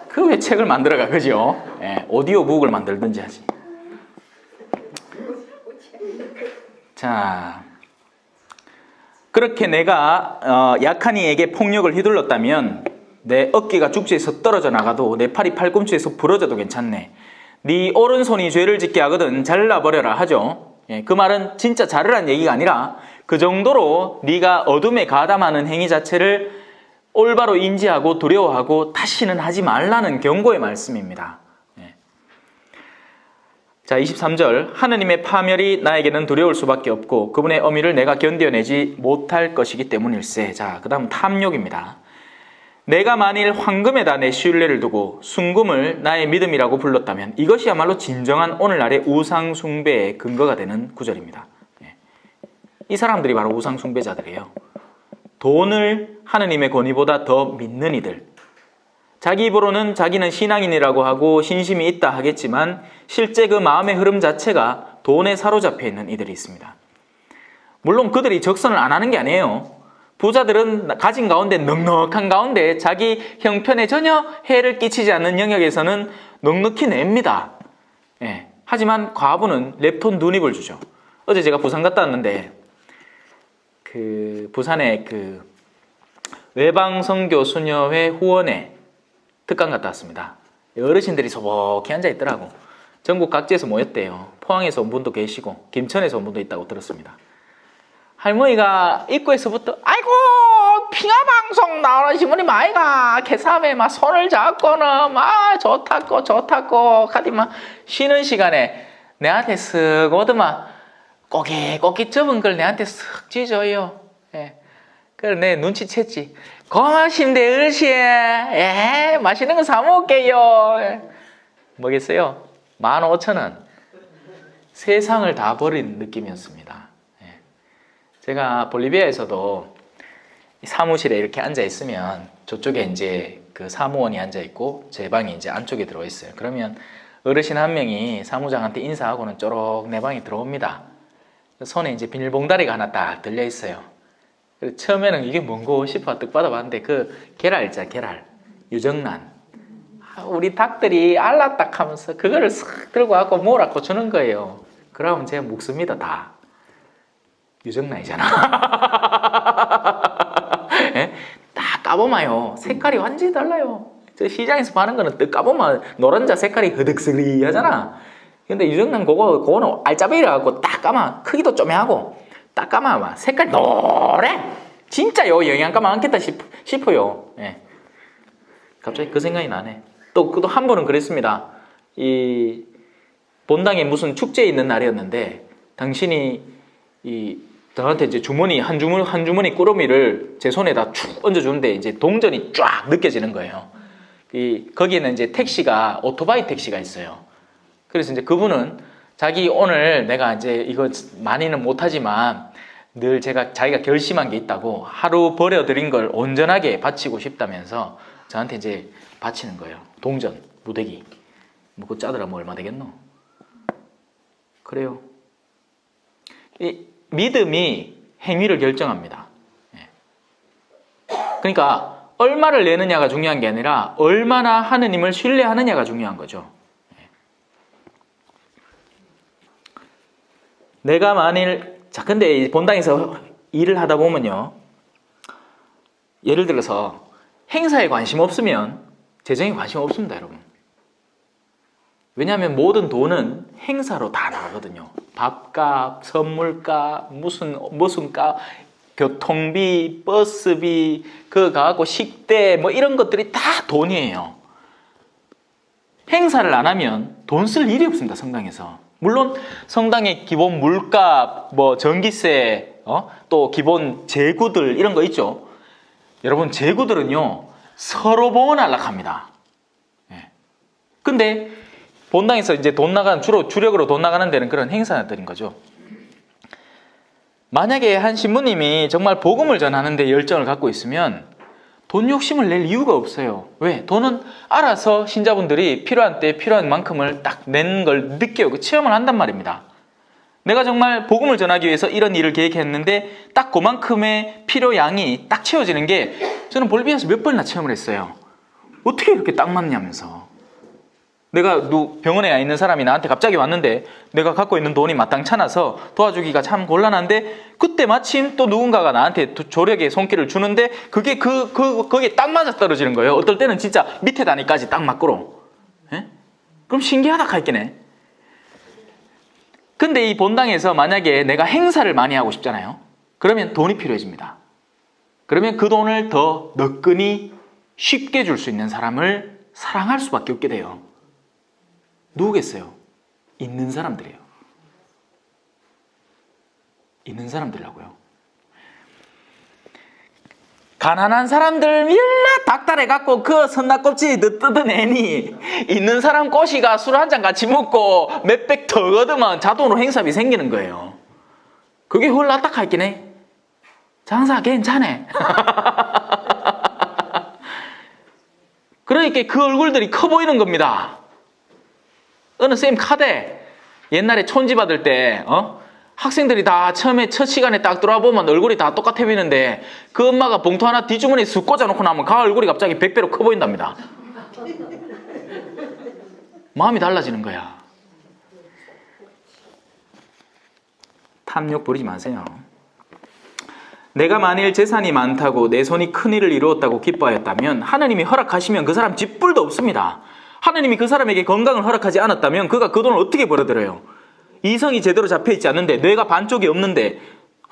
그 왜 책을 만들어가 그죠? 오디오북을 만들든지 하지. 자, 그렇게 내가 약한 이에게 폭력을 휘둘렀다면 내 어깨가 죽지에서 떨어져 나가도 내 팔이 팔꿈치에서 부러져도 괜찮네. 네 오른손이 죄를 짓게 하거든 잘라버려라 하죠. 그 말은 진짜 자르란 얘기가 아니라 그 정도로 네가 어둠에 가담하는 행위 자체를 올바로 인지하고 두려워하고 다시는 하지 말라는 경고의 말씀입니다. 자, 23절 하느님의 파멸이 나에게는 두려울 수밖에 없고 그분의 어미를 내가 견뎌내지 못할 것이기 때문일세. 자, 그 다음 탐욕입니다. 내가 만일 황금에다 내 신뢰를 두고 순금을 나의 믿음이라고 불렀다면 이것이야말로 진정한 오늘날의 우상 숭배의 근거가 되는 구절입니다. 이 사람들이 바로 우상 숭배자들이에요. 돈을 하느님의 권위보다 더 믿는 이들. 자기 입으로는 자기는 신앙인이라고 하고 신심이 있다 하겠지만 실제 그 마음의 흐름 자체가 돈에 사로잡혀 있는 이들이 있습니다. 물론 그들이 적선을 안 하는 게 아니에요. 부자들은 가진 가운데 넉넉한 가운데 자기 형편에 전혀 해를 끼치지 않는 영역에서는 넉넉히 냅니다. 하지만 과부는 랩톤 두닙을 주죠. 어제 제가 부산 갔다 왔는데 그 부산에 그 외방선교 수녀회 후원회 특강 갔다 왔습니다. 어르신들이 소복히 앉아 있더라고. 전국 각지에서 모였대요. 포항에서 온 분도 계시고 김천에서 온 분도 있다고 들었습니다. 할머니가 입구에서부터 아이고 핑화방송 나오는 신부님 아이가 개삼에 막 손을 잡고는 막 좋다고 하디 막 쉬는 시간에 내한테 쓱 오더만 꼬깃꼬깃 접은 걸 내한테 쓱 쥐줘요. 그래 내 눈치챘지. 고맙습니다 어르신. 맛있는 거 사 먹을게요. 뭐겠어요? 15,000원. 세상을 다 버린 느낌이었습니다. 제가 볼리비아에서도 사무실에 이렇게 앉아 있으면 저쪽에 이제 그 사무원이 앉아 있고 제 방이 이제 안쪽에 들어와 있어요. 그러면 어르신 한 명이 사무장한테 인사하고는 쪼록 내 방에 들어옵니다. 손에 이제 비닐봉다리가 하나 딱 들려 있어요. 처음에는 이게 뭔고 싶어 떡 받아봤는데 그 계랄 있잖아, 계랄. 유정란. 우리 닭들이 알라딱 하면서 그거를 싹 들고 와서 몰아고 주는 거예요. 그러면 제가 먹습니다, 다. 유정란이잖아. 딱 까보마요. 색깔이 완전히 달라요. 저 시장에서 파는 거는 떡 까보면 노른자 색깔이 흐득스리 하잖아. 근데 유정란 그거는 알짜배기라 갖고 딱 까마 크기도 쪼매하고 딱 까마 색깔 노래. 진짜 영양가 많겠다 싶어요. 갑자기 그 생각이 나네. 또 한 번은 그랬습니다. 이 본당에 무슨 축제 있는 날이었는데 당신이 저한테 이제 한 주머니 꾸러미를 제 손에다 축 얹어주는데 이제 동전이 쫙 느껴지는 거예요. 거기에는 이제 오토바이 택시가 있어요. 그래서 이제 그분은 자기 오늘 내가 이제 이거 많이는 못하지만 늘 자기가 결심한 게 있다고 하루 버려드린 걸 온전하게 바치고 싶다면서 저한테 이제 바치는 거예요. 동전, 무대기. 뭐 그거 짜더라 뭐 얼마 되겠노? 그래요. 이 믿음이 행위를 결정합니다. 그러니까 얼마를 내느냐가 중요한 게 아니라 얼마나 하느님을 신뢰하느냐가 중요한 거죠. 내가 근데 본당에서 일을 하다 보면요. 예를 들어서 행사에 관심 없으면 재정에 관심 없습니다, 여러분. 왜냐하면 모든 돈은 행사로 다 나가거든요. 밥값, 선물값, 무슨 값, 교통비, 버스비, 그거 가고 식대 뭐 이런 것들이 다 돈이에요. 행사를 안 하면 돈 쓸 일이 없습니다, 성당에서. 물론 성당의 기본 물값, 뭐 전기세, 또 기본 제구들 이런 거 있죠. 여러분 제구들은요 서로 보호는 안락합니다. 근데 본당에서 이제 주로 주력으로 돈 나가는 데는 그런 행사들인 거죠. 만약에 한 신부님이 정말 복음을 전하는 데 열정을 갖고 있으면 돈 욕심을 낼 이유가 없어요. 왜? 돈은 알아서 신자분들이 필요한 때 필요한 만큼을 딱 낸 걸 느껴요. 체험을 한단 말입니다. 내가 정말 복음을 전하기 위해서 이런 일을 계획했는데 딱 그만큼의 필요량이 딱 채워지는 게 저는 볼비아에서 몇 번이나 체험을 했어요. 어떻게 이렇게 딱 맞냐면서. 내가 병원에 있는 사람이 나한테 갑자기 왔는데 내가 갖고 있는 돈이 마땅찮아서 도와주기가 참 곤란한데 그때 마침 또 누군가가 나한테 조력의 손길을 주는데 그게 거기에 딱 맞아 떨어지는 거예요. 어떨 때는 진짜 밑에 단위까지 딱 맞고로. 그럼 신기하다 할게네. 근데 이 본당에서 만약에 내가 행사를 많이 하고 싶잖아요. 그러면 돈이 필요해집니다. 그러면 그 돈을 더 너끈히 쉽게 줄 수 있는 사람을 사랑할 수밖에 없게 돼요. 누구겠어요? 있는 사람들이에요. 있는 사람들이라고요. 가난한 사람들 밀라 닥달해갖고 그 선나껍질 뜯은 애니 있는 사람 꼬시가 술 한 잔 같이 먹고 몇백 더 얻으면 자동으로 행사비 생기는 거예요. 그게 홀라 딱 할긴 해. 장사 괜찮네. 그러니까 그 얼굴들이 커 보이는 겁니다. 어느 쌤 카대 옛날에 촌지 받을 때 학생들이 다 처음에 첫 시간에 딱 들어와 보면 얼굴이 다 똑같아 보이는데 그 엄마가 봉투 하나 뒷주머니에 쑥 꽂아놓고 나면 그 얼굴이 갑자기 100배로 커 보인답니다. 마음이 달라지는 거야. 탐욕 부리지 마세요. 내가 만일 재산이 많다고 내 손이 큰 일을 이루었다고 기뻐하였다면 하느님이 허락하시면 그 사람 쥐뿔도 없습니다. 하느님이 그 사람에게 건강을 허락하지 않았다면 그가 그 돈을 어떻게 벌어들여요? 이성이 제대로 잡혀있지 않는데 뇌가 반쪽이 없는데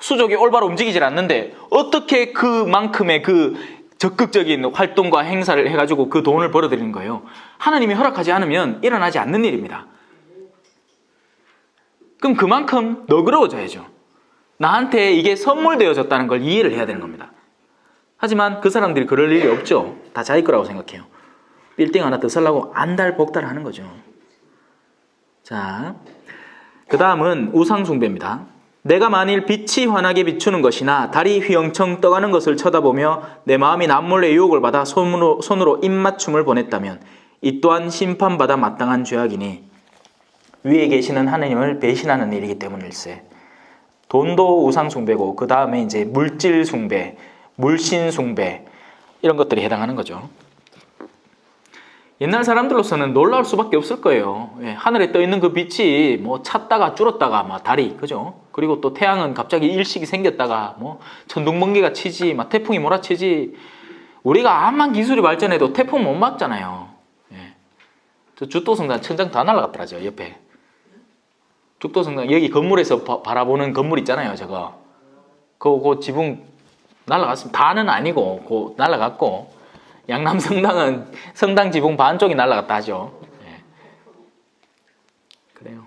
수족이 올바로 움직이질 않는데 어떻게 그만큼의 그 적극적인 활동과 행사를 해가지고 그 돈을 벌어들이는 거예요? 하나님이 허락하지 않으면 일어나지 않는 일입니다. 그럼 그만큼 너그러워져야죠. 나한테 이게 선물되어졌다는 걸 이해를 해야 되는 겁니다. 하지만 그 사람들이 그럴 일이 없죠. 다 자기 거라고 생각해요. 빌딩 하나 더 살라고 안달복달 하는 거죠. 자, 그 다음은 우상숭배입니다. 내가 만일 빛이 환하게 비추는 것이나 달이 휘영청 떠가는 것을 쳐다보며 내 마음이 남몰래 유혹을 받아 손으로 입맞춤을 보냈다면 이 또한 심판받아 마땅한 죄악이니 위에 계시는 하느님을 배신하는 일이기 때문일세. 돈도 우상숭배고 그 다음에 이제 물질숭배, 물신숭배 이런 것들이 해당하는 거죠. 옛날 사람들로서는 놀라울 수밖에 없을 거예요. 하늘에 떠 있는 그 빛이 뭐 찼다가 줄었다가 막 달이 그죠? 그리고 또 태양은 갑자기 일식이 생겼다가 뭐 천둥번개가 치지, 막 태풍이 몰아치지. 우리가 암만 기술이 발전해도 태풍 못 막잖아요. 저 죽도성당 천장 다 날아갔더라죠 옆에. 죽도성당 여기 건물에서 바라보는 건물 있잖아요, 저거. 그 지붕 날아갔습니다. 다는 아니고, 날아갔고. 양남 성당은 성당 지붕 반쪽이 날아갔다 하죠. 예. 그래요.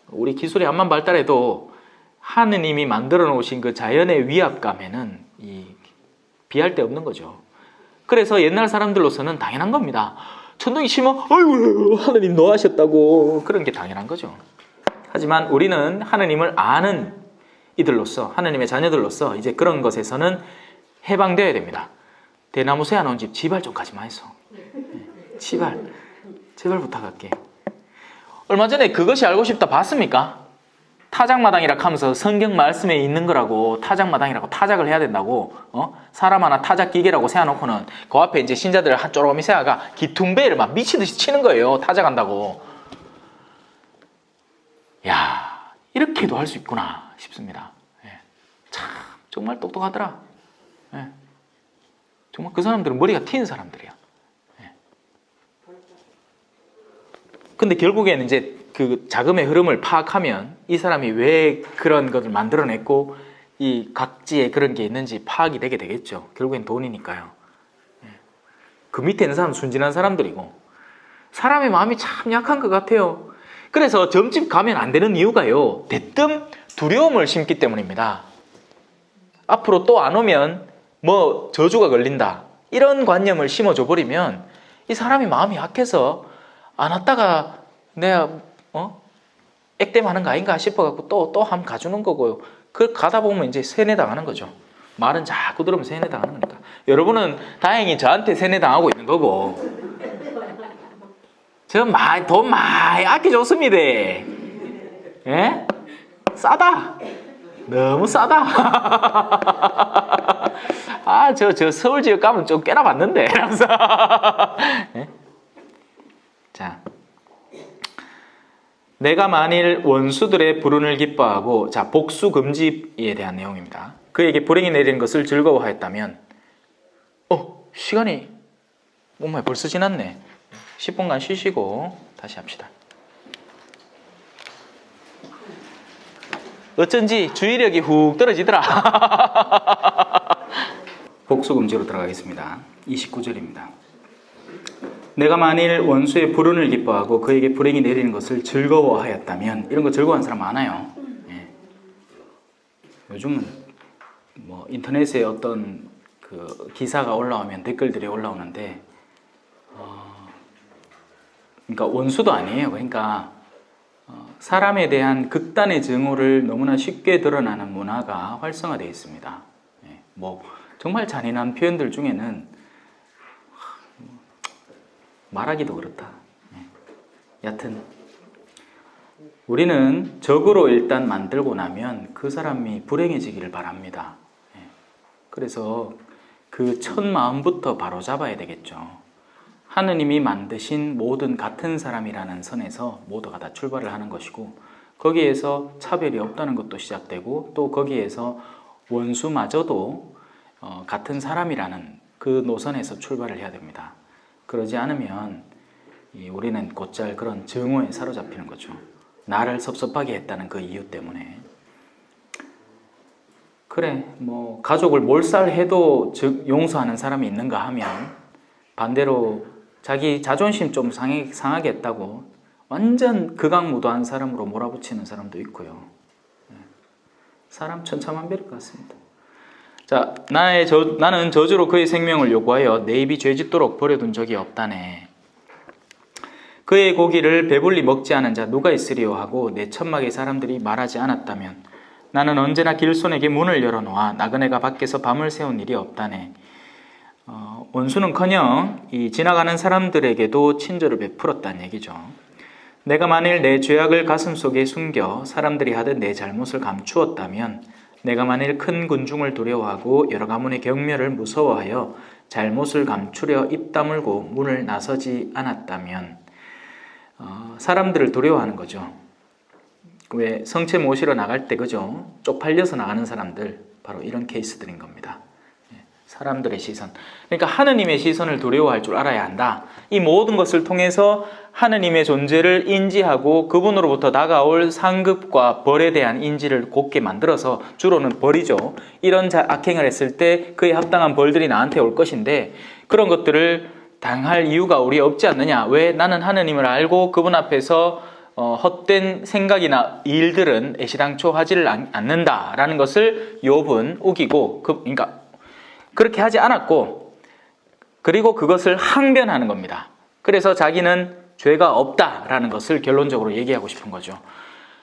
우리 기술이 암만 발달해도 하느님이 만들어 놓으신 그 자연의 위압감에는 비할 데 없는 거죠. 그래서 옛날 사람들로서는 당연한 겁니다. 천둥이 치면 아이고 하느님 노하셨다고 그런 게 당연한 거죠. 하지만 우리는 하느님을 아는 이들로서 하느님의 자녀들로서 이제 그런 것에서는 해방되어야 됩니다. 대나무 세워놓은 집 제발 좀 가지 마이소. 제발 부탁할게. 얼마 전에 그것이 알고 싶다 봤습니까? 타작마당이라 하면서 성경 말씀에 있는 거라고 타작마당이라고 타작을 해야 된다고 사람 하나 타작 기계라고 세워놓고는 그 앞에 이제 신자들 한 쪼로미 세아가 기퉁배를 막 미치듯이 치는 거예요. 타작한다고. 야, 이렇게도 할 수 있구나 싶습니다. 예. 참 정말 똑똑하더라. 예. 정말 그 사람들은 머리가 튄 사람들이야. 예. 근데 결국에는 이제 그 자금의 흐름을 파악하면 이 사람이 왜 그런 것을 만들어냈고 이 각지에 그런 게 있는지 파악이 되게 되겠죠. 결국엔 돈이니까요. 예. 그 밑에 있는 사람은 순진한 사람들이고 사람의 마음이 참 약한 것 같아요. 그래서 점집 가면 안 되는 이유가요. 대뜸 두려움을 심기 때문입니다. 앞으로 또 안 오면 뭐 저주가 걸린다. 이런 관념을 심어줘 버리면 이 사람이 마음이 약해서 안 왔다가 내가 액땜하는 거 아닌가 싶어갖고 또 한번 가주는 거고요. 그 가다 보면 이제 세뇌당하는 거죠. 말은 자꾸 들으면 세뇌당하는 거니까. 여러분은 다행히 저한테 세뇌당하고 있는 거고 저 돈 많이 아껴줬습니다. 예? 싸다. 너무 싸다. 아, 저 서울 지역 가면 좀 꽤나 받는데. 예? 자. 내가 만일 원수들의 불운을 기뻐하고, 자, 복수 금지에 대한 내용입니다. 그에게 불행이 내리는 것을 즐거워하였다면, 시간이 정말 벌써 지났네. 10분간 쉬시고 다시 합시다. 어쩐지 주의력이 훅 떨어지더라. 복수 금지로 들어가겠습니다. 29절입니다. 내가 만일 원수의 불운을 기뻐하고 그에게 불행이 내리는 것을 즐거워하였다면, 이런 거 즐거워하는 사람 많아요. 예. 요즘은 뭐 인터넷에 어떤 그 기사가 올라오면 댓글들이 올라오는데, 그러니까 원수도 아니에요. 그러니까 사람에 대한 극단의 증오를 너무나 쉽게 드러나는 문화가 활성화되어 있습니다. 예. 뭐 정말 잔인한 표현들 중에는 말하기도 그렇다. 여튼 우리는 적으로 일단 만들고 나면 그 사람이 불행해지기를 바랍니다. 그래서 그 첫 마음부터 바로 잡아야 되겠죠. 하느님이 만드신 모든 같은 사람이라는 선에서 모두가 다 출발을 하는 것이고, 거기에서 차별이 없다는 것도 시작되고, 또 거기에서 원수마저도 같은 사람이라는 그 노선에서 출발을 해야 됩니다. 그러지 않으면 우리는 곧잘 그런 증오에 사로잡히는 거죠. 나를 섭섭하게 했다는 그 이유 때문에. 그래, 뭐 가족을 몰살해도 용서하는 사람이 있는가 하면, 반대로 자기 자존심 좀 상하게 했다고 완전 극악무도한 사람으로 몰아붙이는 사람도 있고요. 사람 천차만별일 것 같습니다. 자, 나는 저주로 그의 생명을 요구하여 내 입이 죄짓도록 버려둔 적이 없다네. 그의 고기를 배불리 먹지 않은 자 누가 있으리요 하고 내 천막의 사람들이 말하지 않았다면, 나는 언제나 길손에게 문을 열어놓아 나그네가 밖에서 밤을 새운 일이 없다네. 원수는커녕 이 지나가는 사람들에게도 친절을 베풀었다는 얘기죠. 내가 만일 내 죄악을 가슴속에 숨겨 사람들이 하듯 내 잘못을 감추었다면, 내가 만일 큰 군중을 두려워하고 여러 가문의 경멸을 무서워하여 잘못을 감추려 입 다물고 문을 나서지 않았다면, 사람들을 두려워하는 거죠. 왜 성체 모시러 나갈 때 그죠? 쪽팔려서 나가는 사람들, 바로 이런 케이스들인 겁니다. 사람들의 시선. 그러니까 하느님의 시선을 두려워할 줄 알아야 한다. 이 모든 것을 통해서 하느님의 존재를 인지하고 그분으로부터 다가올 상급과 벌에 대한 인지를 곧게 만들어서, 주로는 벌이죠. 이런 악행을 했을 때 그에 합당한 벌들이 나한테 올 것인데 그런 것들을 당할 이유가 우리에 없지 않느냐. 왜? 나는 하느님을 알고 그분 앞에서 헛된 생각이나 일들은 애시당초 하지를 않는다라는 것을 욥은 우기고, 그러니까 그렇게 하지 않았고, 그리고 그것을 항변하는 겁니다. 그래서 자기는 죄가 없다라는 것을 결론적으로 얘기하고 싶은 거죠.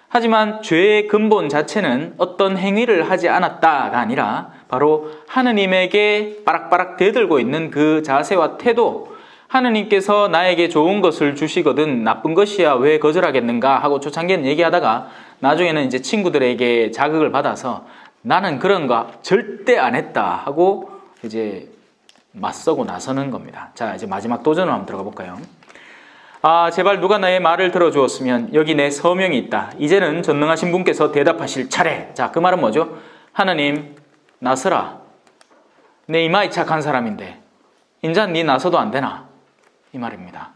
하지만 죄의 근본 자체는 어떤 행위를 하지 않았다가 아니라 바로 하느님에게 빠락빠락 대들고 있는 그 자세와 태도, 하느님께서 나에게 좋은 것을 주시거든 나쁜 것이야 왜 거절하겠는가 하고 초창기는 얘기하다가 나중에는 이제 친구들에게 자극을 받아서 나는 그런 거 절대 안 했다 하고 이제 맞서고 나서는 겁니다. 자, 이제 마지막 도전으로 한번 들어가 볼까요? 제발 누가 나의 말을 들어주었으면 여기 내 서명이 있다. 이제는 전능하신 분께서 대답하실 차례. 자, 그 말은 뭐죠? 하나님, 나서라. 내 이마에 착한 사람인데 인자 네 나서도 안 되나? 이 말입니다.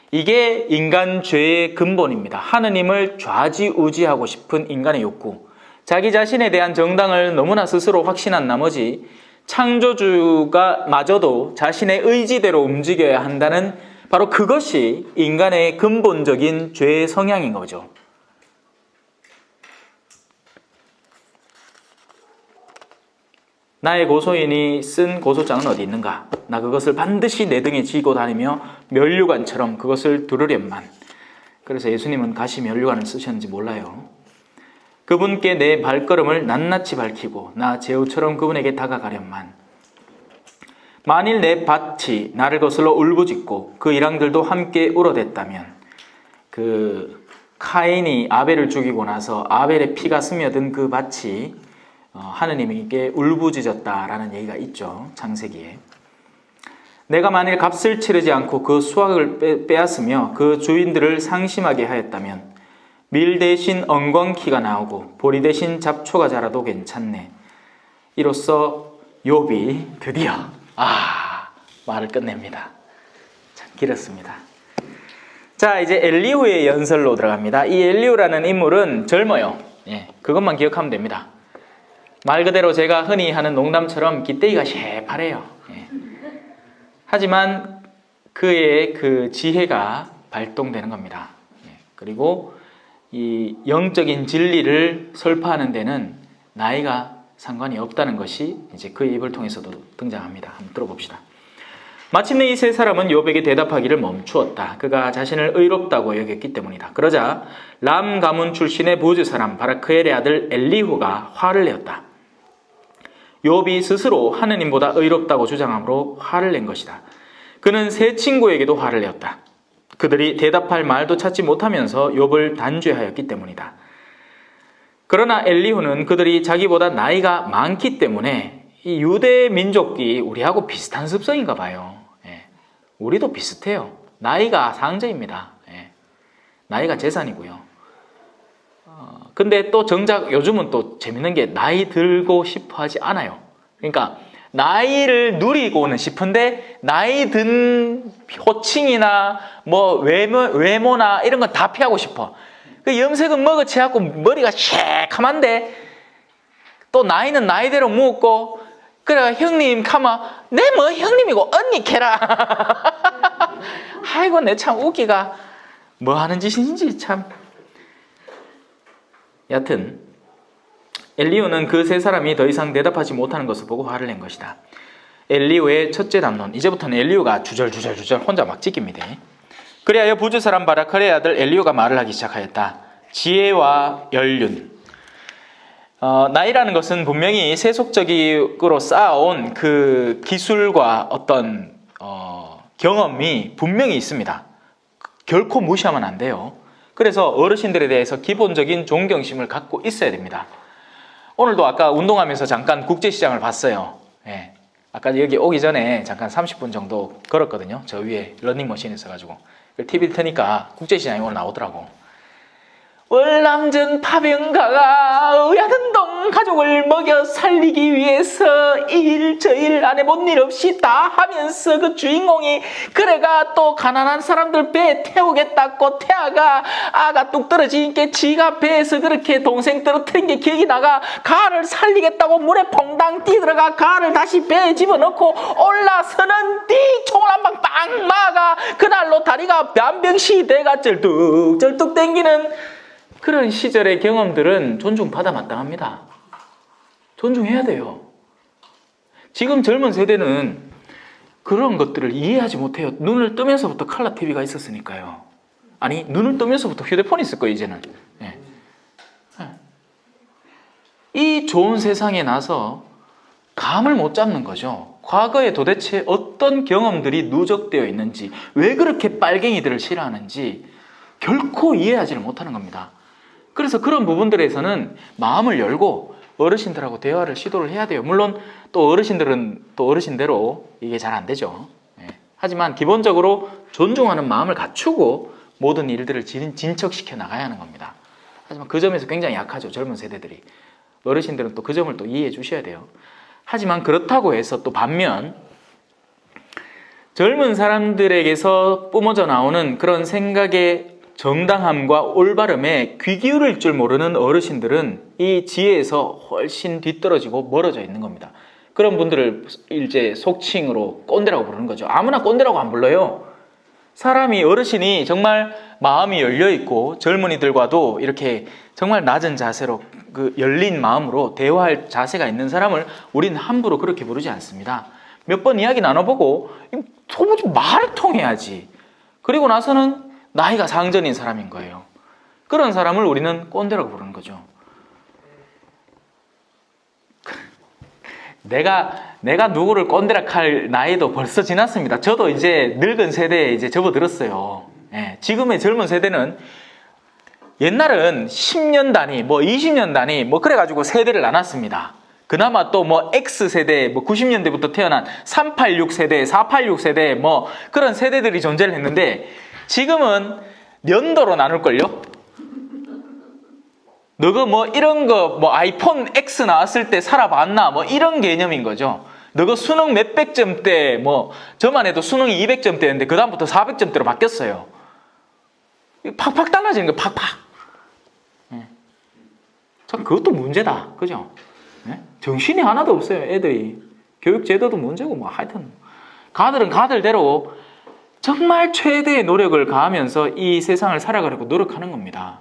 이게 인간 죄의 근본입니다. 하느님을 좌지우지하고 싶은 인간의 욕구. 자기 자신에 대한 정당을 너무나 스스로 확신한 나머지 창조주가 마저도 자신의 의지대로 움직여야 한다는 바로 그것이 인간의 근본적인 죄의 성향인 거죠. 나의 고소인이 쓴 고소장은 어디 있는가? 나 그것을 반드시 내 등에 지고 다니며 면류관처럼 그것을 두르련만. 그래서 예수님은 가시 면류관을 쓰셨는지 몰라요. 그분께 내 발걸음을 낱낱이 밝히고 나 제후처럼 그분에게 다가가련만. 만일 내 밭이 나를 거슬러 울부짖고 그 일항들도 함께 울어댔다면, 그 카인이 아벨을 죽이고 나서 아벨의 피가 스며든 그 밭이 하느님에게 울부짖었다라는 얘기가 있죠. 창세기에. 내가 만일 값을 치르지 않고 그 수확을 빼앗으며 그 주인들을 상심하게 하였다면 밀 대신 엉겅퀴가 나오고 보리 대신 잡초가 자라도 괜찮네. 이로써 욥이 드디어 말을 끝냅니다. 참 길었습니다. 자, 이제 엘리후의 연설로 들어갑니다. 이 엘리후라는 인물은 젊어요. 그것만 기억하면 됩니다. 말 그대로 제가 흔히 하는 농담처럼 기대기가 새파래요. 하지만 그의 그 지혜가 발동되는 겁니다. 그리고 이 영적인 진리를 설파하는 데는 나이가 상관이 없다는 것이 이제 그의 입을 통해서도 등장합니다. 한번 들어봅시다. 마침내 이 세 사람은 욥에게 대답하기를 멈추었다. 그가 자신을 의롭다고 여겼기 때문이다. 그러자 람 가문 출신의 부즈 사람 바라크엘의 아들 엘리후가 화를 내었다. 욥이 스스로 하느님보다 의롭다고 주장함으로 화를 낸 것이다. 그는 세 친구에게도 화를 내었다. 그들이 대답할 말도 찾지 못하면서 욥을 단죄하였기 때문이다. 그러나 엘리후는 그들이 자기보다 나이가 많기 때문에 이 유대 민족이 우리하고 비슷한 습성인가 봐요. 우리도 비슷해요. 나이가 상저입니다. 나이가 재산이고요. 근데 또 정작 요즘은 또 재밌는 게 나이 들고 싶어 하지 않아요. 그러니까 나이를 누리고는 싶은데 나이 든 호칭이나 뭐 외모나 이런 건 다 피하고 싶어. 그 염색은 먹어치갖고 머리가 새카만데 또 나이는 나이대로 묻고, 그래 형님 가면 내 뭐 형님이고 언니 캐라. 아이고 내 참 웃기가 뭐 하는 짓인지 참. 여튼 엘리후는 그 세 사람이 더 이상 대답하지 못하는 것을 보고 화를 낸 것이다. 엘리후의 첫째 담론. 이제부터는 엘리후가 주절주절 혼자 막 찍깁니다. 그리하여 부즈 사람 바라크의 아들 엘리후가 말을 하기 시작하였다. 지혜와 연륜. 나이라는 것은 분명히 세속적으로 쌓아온 그 기술과 어떤 경험이 분명히 있습니다. 결코 무시하면 안 돼요. 그래서 어르신들에 대해서 기본적인 존경심을 갖고 있어야 됩니다. 오늘도 아까 운동하면서 잠깐 국제시장을 봤어요. 아까 여기 오기 전에 잠깐 30분 정도 걸었거든요. 저 위에 러닝머신이 있어가지고 TV를 트니까 국제시장이 오늘 나오더라고. 월남전 파병가가 의하던 동 온 가족을 먹여 살리기 위해서 이 일 저 일 안에 못 일 없이 다 하면서 그 주인공이 그래가 또 가난한 사람들 배에 태우겠다고 태아가 아가 뚝 떨어지니까 지가 배에서 그렇게 동생 떨어뜨린 게 기억이 나가 가를 살리겠다고 물에 퐁당 뛰들어가 가를 다시 배에 집어넣고 올라서는 뒤 총을 한 방 빵 막아 그날로 다리가 변병시 돼가 쩔뚝쩔뚝 땡기는 그런 시절의 경험들은 존중받아 마땅합니다. 존중해야 돼요. 지금 젊은 세대는 그런 것들을 이해하지 못해요. 눈을 뜨면서부터 컬러 TV가 있었으니까요. 아니 눈을 뜨면서부터 휴대폰이 있을 거예요 이제는. 네. 이 좋은 세상에 나서 감을 못 잡는 거죠. 과거에 도대체 어떤 경험들이 누적되어 있는지, 왜 그렇게 빨갱이들을 싫어하는지 결코 이해하지를 못하는 겁니다. 그래서 그런 부분들에서는 마음을 열고 어르신들하고 대화를 시도를 해야 돼요. 물론 또 어르신들은 또 어르신대로 이게 잘 안 되죠. 하지만 기본적으로 존중하는 마음을 갖추고 모든 일들을 진척시켜 나가야 하는 겁니다. 하지만 그 점에서 굉장히 약하죠. 젊은 세대들이. 어르신들은 또 그 점을 또 이해해 주셔야 돼요. 하지만 그렇다고 해서 또 반면 젊은 사람들에게서 뿜어져 나오는 그런 생각의 정당함과 올바름에 귀 기울일 줄 모르는 어르신들은 이 지혜에서 훨씬 뒤떨어지고 멀어져 있는 겁니다. 그런 분들을 이제 속칭으로 꼰대라고 부르는 거죠. 아무나 꼰대라고 안 불러요. 사람이 어르신이 정말 마음이 열려 있고 젊은이들과도 이렇게 정말 낮은 자세로 그 열린 마음으로 대화할 자세가 있는 사람을 우리는 함부로 그렇게 부르지 않습니다. 몇 번 이야기 나눠보고 도무지 말을 통해야지. 그리고 나서는 나이가 상전인 사람인 거예요. 그런 사람을 우리는 꼰대라고 부르는 거죠. 내가 누구를 꼰대라 할 나이도 벌써 지났습니다. 저도 이제 늙은 세대에 이제 접어들었어요. 예, 지금의 젊은 세대는 옛날은 10년 단위, 뭐 20년 단위, 뭐 그래가지고 세대를 나눴습니다. 그나마 또 뭐 X세대, 뭐 90년대부터 태어난 386 세대, 486 세대, 뭐 그런 세대들이 존재를 했는데 지금은 연도로 나눌걸요? 너가 뭐 이런 거, 뭐 아이폰 X 나왔을 때 살아봤나? 뭐 이런 개념인 거죠. 너가 수능 몇백 점대, 뭐 저만 해도 수능이 200점대였는데 그 다음부터 400점대로 바뀌었어요. 팍팍 달라지는 거 팍팍. 참 그것도 문제다. 그죠? 정신이 하나도 없어요. 애들이. 교육제도도 문제고 뭐 하여튼 가들은 가들대로 정말 최대의 노력을 가하면서 이 세상을 살아가려고 노력하는 겁니다.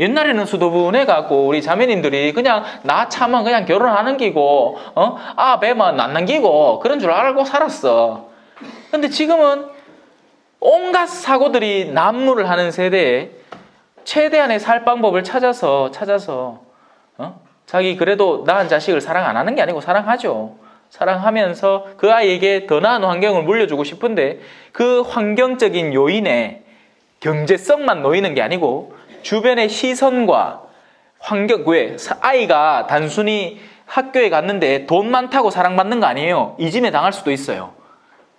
옛날에는 수도분해 갖고 우리 자매님들이 그냥 나 차면 그냥 결혼하는 기고 배만 안 남기고 그런 줄 알고 살았어. 근데 지금은 온갖 사고들이 난무를 하는 세대에 최대한의 살 방법을 찾아서 자기 그래도 낳은 자식을 사랑 안 하는 게 아니고 사랑하죠. 사랑하면서 그 아이에게 더 나은 환경을 물려주고 싶은데 그 환경적인 요인에 경제성만 놓이는 게 아니고 주변의 시선과 환경, 왜 아이가 단순히 학교에 갔는데 돈 많다고 사랑받는 거 아니에요. 이짐에 당할 수도 있어요.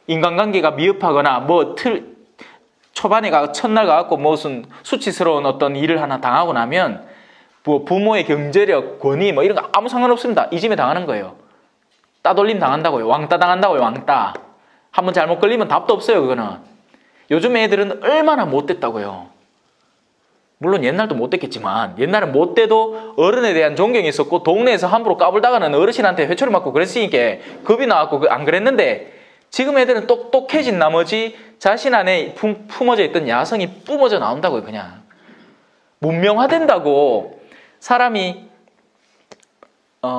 인간관계가 미흡하거나 초반에 첫날 가갖고 무슨 수치스러운 어떤 일을 하나 당하고 나면 뭐 부모의 경제력, 권위 뭐 이런 거 아무 상관없습니다. 이짐에 당하는 거예요. 따돌림 당한다고요. 왕따 당한다고요. 왕따. 한번 잘못 걸리면 답도 없어요. 그거는. 요즘 애들은 얼마나 못됐다고요. 물론 옛날도 못됐겠지만 옛날은 못돼도 어른에 대한 존경이 있었고 동네에서 함부로 까불다가는 어르신한테 회초리 맞고 그랬으니까 겁이 나왔고 안 그랬는데 지금 애들은 똑똑해진 나머지 자신 안에 품어져 있던 야성이 뿜어져 나온다고요. 그냥 문명화된다고 사람이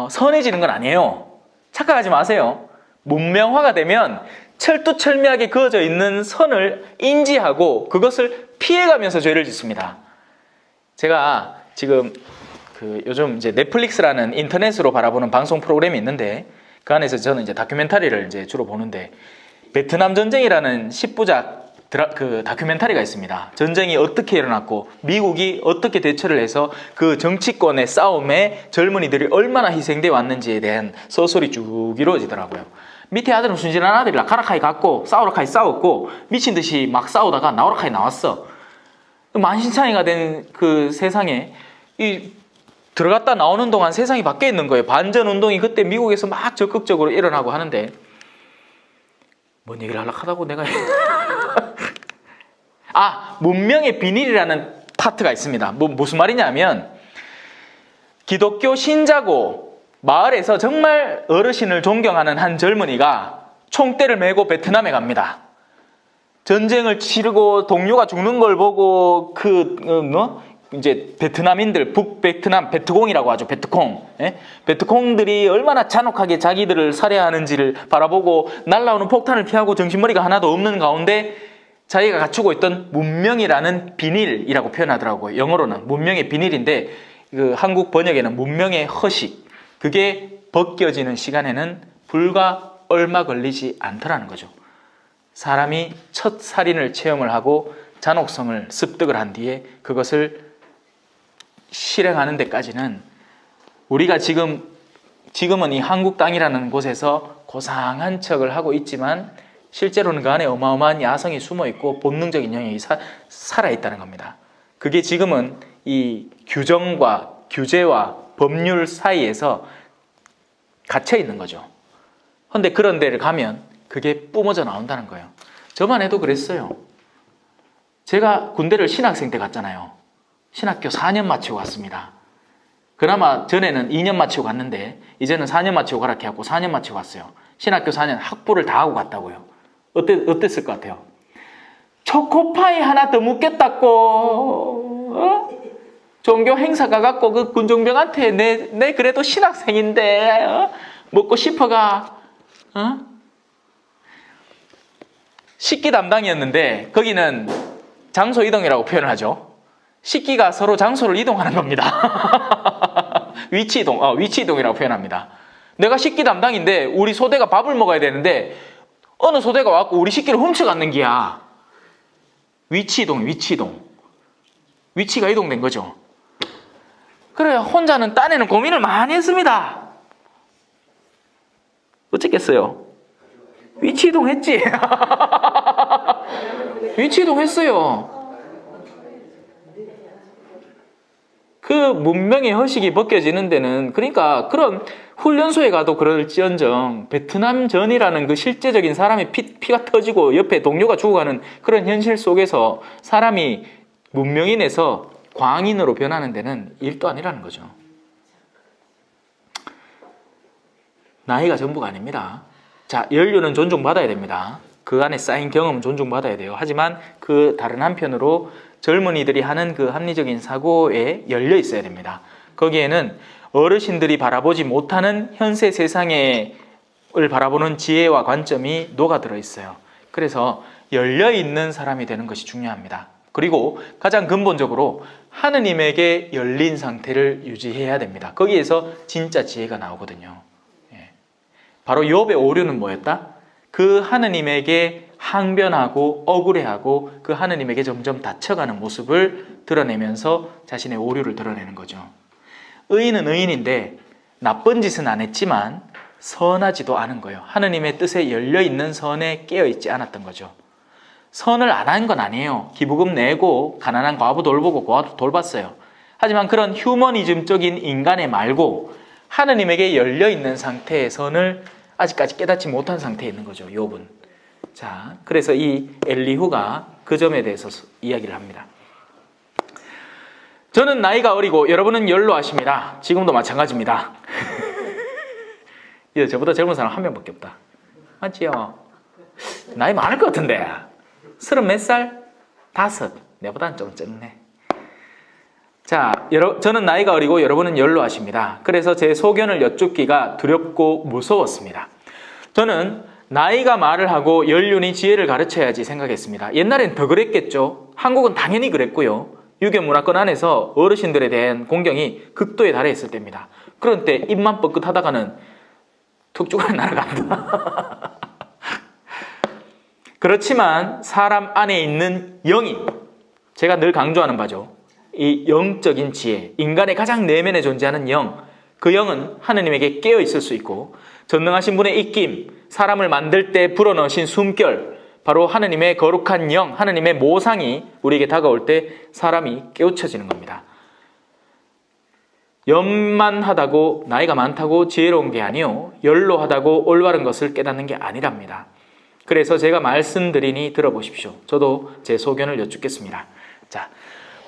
선해지는 건 아니에요. 착각하지 마세요. 문명화가 되면 철두철미하게 그어져 있는 선을 인지하고 그것을 피해가면서 죄를 짓습니다. 제가 지금 요즘 이제 넷플릭스라는 인터넷으로 바라보는 방송 프로그램이 있는데 그 안에서 저는 이제 다큐멘터리를 이제 주로 보는데 베트남 전쟁이라는 10부작 다큐멘터리가 있습니다. 전쟁이 어떻게 일어났고 미국이 어떻게 대처를 해서 그 정치권의 싸움에 젊은이들이 얼마나 희생되어 왔는지에 대한 서술이 쭉 이루어지더라고요. 밑에 아들은 순진한 아들이라 가라카이 갔고 싸우라카이 싸웠고 미친 듯이 막 싸우다가 나오라카이 나왔어. 만신창이가 된 그 세상에 이 들어갔다 나오는 동안 세상이 바뀌어 있는 거예요. 반전 운동이 그때 미국에서 막 적극적으로 일어나고 하는데 뭔 얘기를 하려고 하다고 내가 문명의 비밀이라는 파트가 있습니다. 무슨 말이냐면 기독교 신자고 마을에서 정말 어르신을 존경하는 한 젊은이가 총대를 메고 베트남에 갑니다. 전쟁을 치르고 동료가 죽는 걸 보고 이제 베트남인들, 북베트남 베트콩이라고 하죠. 베트콩. 예? 베트콩들이 얼마나 잔혹하게 자기들을 살해하는지를 바라보고 날아오는 폭탄을 피하고 정신머리가 하나도 없는 가운데 자기가 갖추고 있던 문명이라는 비닐이라고 표현하더라고요. 영어로는 문명의 비닐인데 그 한국 번역에는 문명의 허식. 그게 벗겨지는 시간에는 불과 얼마 걸리지 않더라는 거죠. 사람이 첫 살인을 체험을 하고 잔혹성을 습득을 한 뒤에 그것을 실행하는 데까지는 우리가 지금은 이 한국 땅이라는 곳에서 고상한 척을 하고 있지만 실제로는 그 안에 어마어마한 야성이 숨어 있고 본능적인 영역이 살아있다는 겁니다. 그게 지금은 이 규정과 규제와 법률 사이에서 갇혀 있는 거죠. 그런데 그런 데를 가면 그게 뿜어져 나온다는 거예요. 저만 해도 그랬어요. 제가 군대를 신학생 때 갔잖아요. 신학교 4년 마치고 갔습니다. 그나마 전에는 2년 마치고 갔는데 이제는 4년 마치고 가라 해갖고 4년 마치고 갔어요. 신학교 4년 학부를 다 하고 갔다고요. 어땠을 것 같아요? 초코파이 하나 더 묻겠다고 종교 행사 가갖고 그 군종병한테 내 그래도 신학생인데 먹고 싶어가 식기 담당이었는데 거기는 장소 이동이라고 표현을 하죠. 식기가 서로 장소를 이동하는 겁니다. 위치 이동이라고 표현합니다. 내가 식기 담당인데 우리 소대가 밥을 먹어야 되는데 어느 소대가 와갖고 우리 식기를 훔쳐갔는 기야. 위치 이동. 위치가 이동된 거죠. 그래 혼자는 딴에는 고민을 많이 했습니다. 어쨌겠어요? 위치 이동했지. 위치 이동했어요. 그 문명의 허식이 벗겨지는 데는 그러니까 그런 훈련소에 가도 그럴지언정 베트남전이라는 그 실제적인 사람의 피가 터지고 옆에 동료가 죽어가는 그런 현실 속에서 사람이 문명인에서 광인으로 변하는 데는 일도 아니라는 거죠. 나이가 전부가 아닙니다. 자, 연륜은 존중받아야 됩니다. 그 안에 쌓인 경험은 존중받아야 돼요. 하지만 그 다른 한편으로 젊은이들이 하는 그 합리적인 사고에 열려 있어야 됩니다. 거기에는 어르신들이 바라보지 못하는 현세 세상을 바라보는 지혜와 관점이 녹아들어 있어요. 그래서 열려 있는 사람이 되는 것이 중요합니다. 그리고 가장 근본적으로 하느님에게 열린 상태를 유지해야 됩니다. 거기에서 진짜 지혜가 나오거든요. 바로 욥의 오류는 뭐였다? 그 하느님에게 항변하고 억울해하고 그 하느님에게 점점 다쳐가는 모습을 드러내면서 자신의 오류를 드러내는 거죠. 의인은 의인인데 나쁜 짓은 안 했지만 선하지도 않은 거예요. 하느님의 뜻에 열려있는 선에 깨어있지 않았던 거죠. 선을 안 한 건 아니에요. 기부금 내고 가난한 과부 돌보고 과부 돌봤어요. 하지만 그런 휴머니즘적인 인간의 말고 하느님에게 열려있는 상태의 선을 아직까지 깨닫지 못한 상태에 있는 거죠. 욥은. 자, 그래서 이 엘리후가 그 점에 대해서 이야기를 합니다. 저는 나이가 어리고 여러분은 연로하십니다. 지금도 마찬가지입니다. 저보다 젊은 사람 한 명밖에 없다. 맞지요? 나이 많을 것 같은데 30 몇 살? 5. 내보다는 좀 적네. 자, 저는 나이가 어리고 여러분은 연로하십니다. 그래서 제 소견을 여쭙기가 두렵고 무서웠습니다. 저는 나이가 말을 하고 연륜이 지혜를 가르쳐야지 생각했습니다. 옛날엔 더 그랬겠죠. 한국은 당연히 그랬고요. 유교 문화권 안에서 어르신들에 대한 공경이 극도에 달해 있을 때입니다. 그런 때 입만 뻐끗하다가는 툭 죽어 날아간다. 그렇지만 사람 안에 있는 영이, 제가 늘 강조하는 바죠. 이 영적인 지혜, 인간의 가장 내면에 존재하는 영, 그 영은 하느님에게 깨어 있을 수 있고 전능하신 분의 입김, 사람을 만들 때 불어넣으신 숨결, 바로 하느님의 거룩한 영, 하느님의 모상이 우리에게 다가올 때 사람이 깨우쳐지는 겁니다. 연만하다고 나이가 많다고 지혜로운 게 아니요 연로하다고 올바른 것을 깨닫는 게 아니랍니다. 그래서 제가 말씀드리니 들어보십시오. 저도 제 소견을 여쭙겠습니다. 자,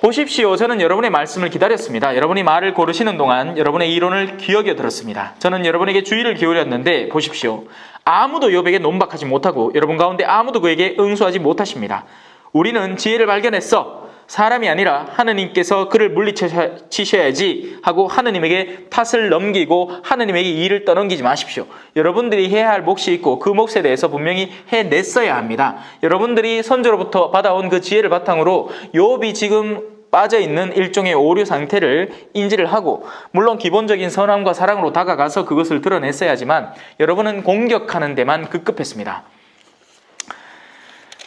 보십시오. 저는 여러분의 말씀을 기다렸습니다. 여러분이 말을 고르시는 동안 여러분의 이론을 귀여겨 들었습니다. 저는 여러분에게 주의를 기울였는데 보십시오. 아무도 욥에게 논박하지 못하고 여러분 가운데 아무도 그에게 응수하지 못하십니다. 우리는 지혜를 발견했어. 사람이 아니라 하느님께서 그를 물리치셔야지 하고 하느님에게 탓을 넘기고 하느님에게 일을 떠넘기지 마십시오. 여러분들이 해야 할 몫이 있고 그 몫에 대해서 분명히 해냈어야 합니다. 여러분들이 선조로부터 받아온 그 지혜를 바탕으로 욥이 지금 빠져있는 일종의 오류 상태를 인지를 하고 물론 기본적인 선함과 사랑으로 다가가서 그것을 드러냈어야 하지만 여러분은 공격하는 데만 급급했습니다.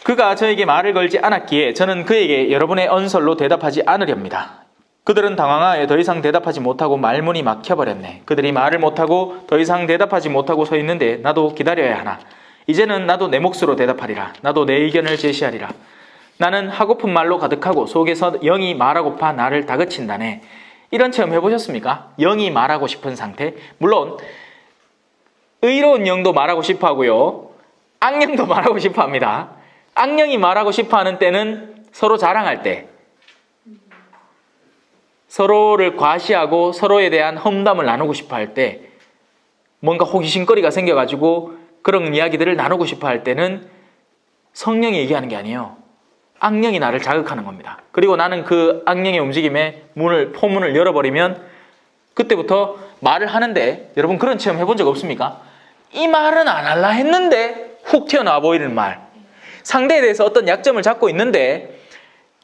그가 저에게 말을 걸지 않았기에 저는 그에게 여러분의 언설로 대답하지 않으렵니다. 그들은 당황하여 더 이상 대답하지 못하고 말문이 막혀버렸네. 그들이 말을 못하고 더 이상 대답하지 못하고 서 있는데 나도 기다려야 하나. 이제는 나도 내 몫으로 대답하리라. 나도 내 의견을 제시하리라. 나는 하고픈 말로 가득하고 속에서 영이 말하고파 나를 다그친다네. 이런 체험 해보셨습니까? 영이 말하고 싶은 상태. 물론 의로운 영도 말하고 싶어 하고요. 악령도 말하고 싶어 합니다. 악령이 말하고 싶어 하는 때는 서로 자랑할 때, 서로를 과시하고 서로에 대한 험담을 나누고 싶어 할 때, 뭔가 호기심거리가 생겨가지고 그런 이야기들을 나누고 싶어 할 때는 성령이 얘기하는 게 아니에요. 악령이 나를 자극하는 겁니다. 그리고 나는 그 악령의 움직임에 포문을 열어버리면 그때부터 말을 하는데, 여러분 그런 체험 해본 적 없습니까? 이 말은 안 할라 했는데 훅 튀어나와 보이는 말. 상대에 대해서 어떤 약점을 잡고 있는데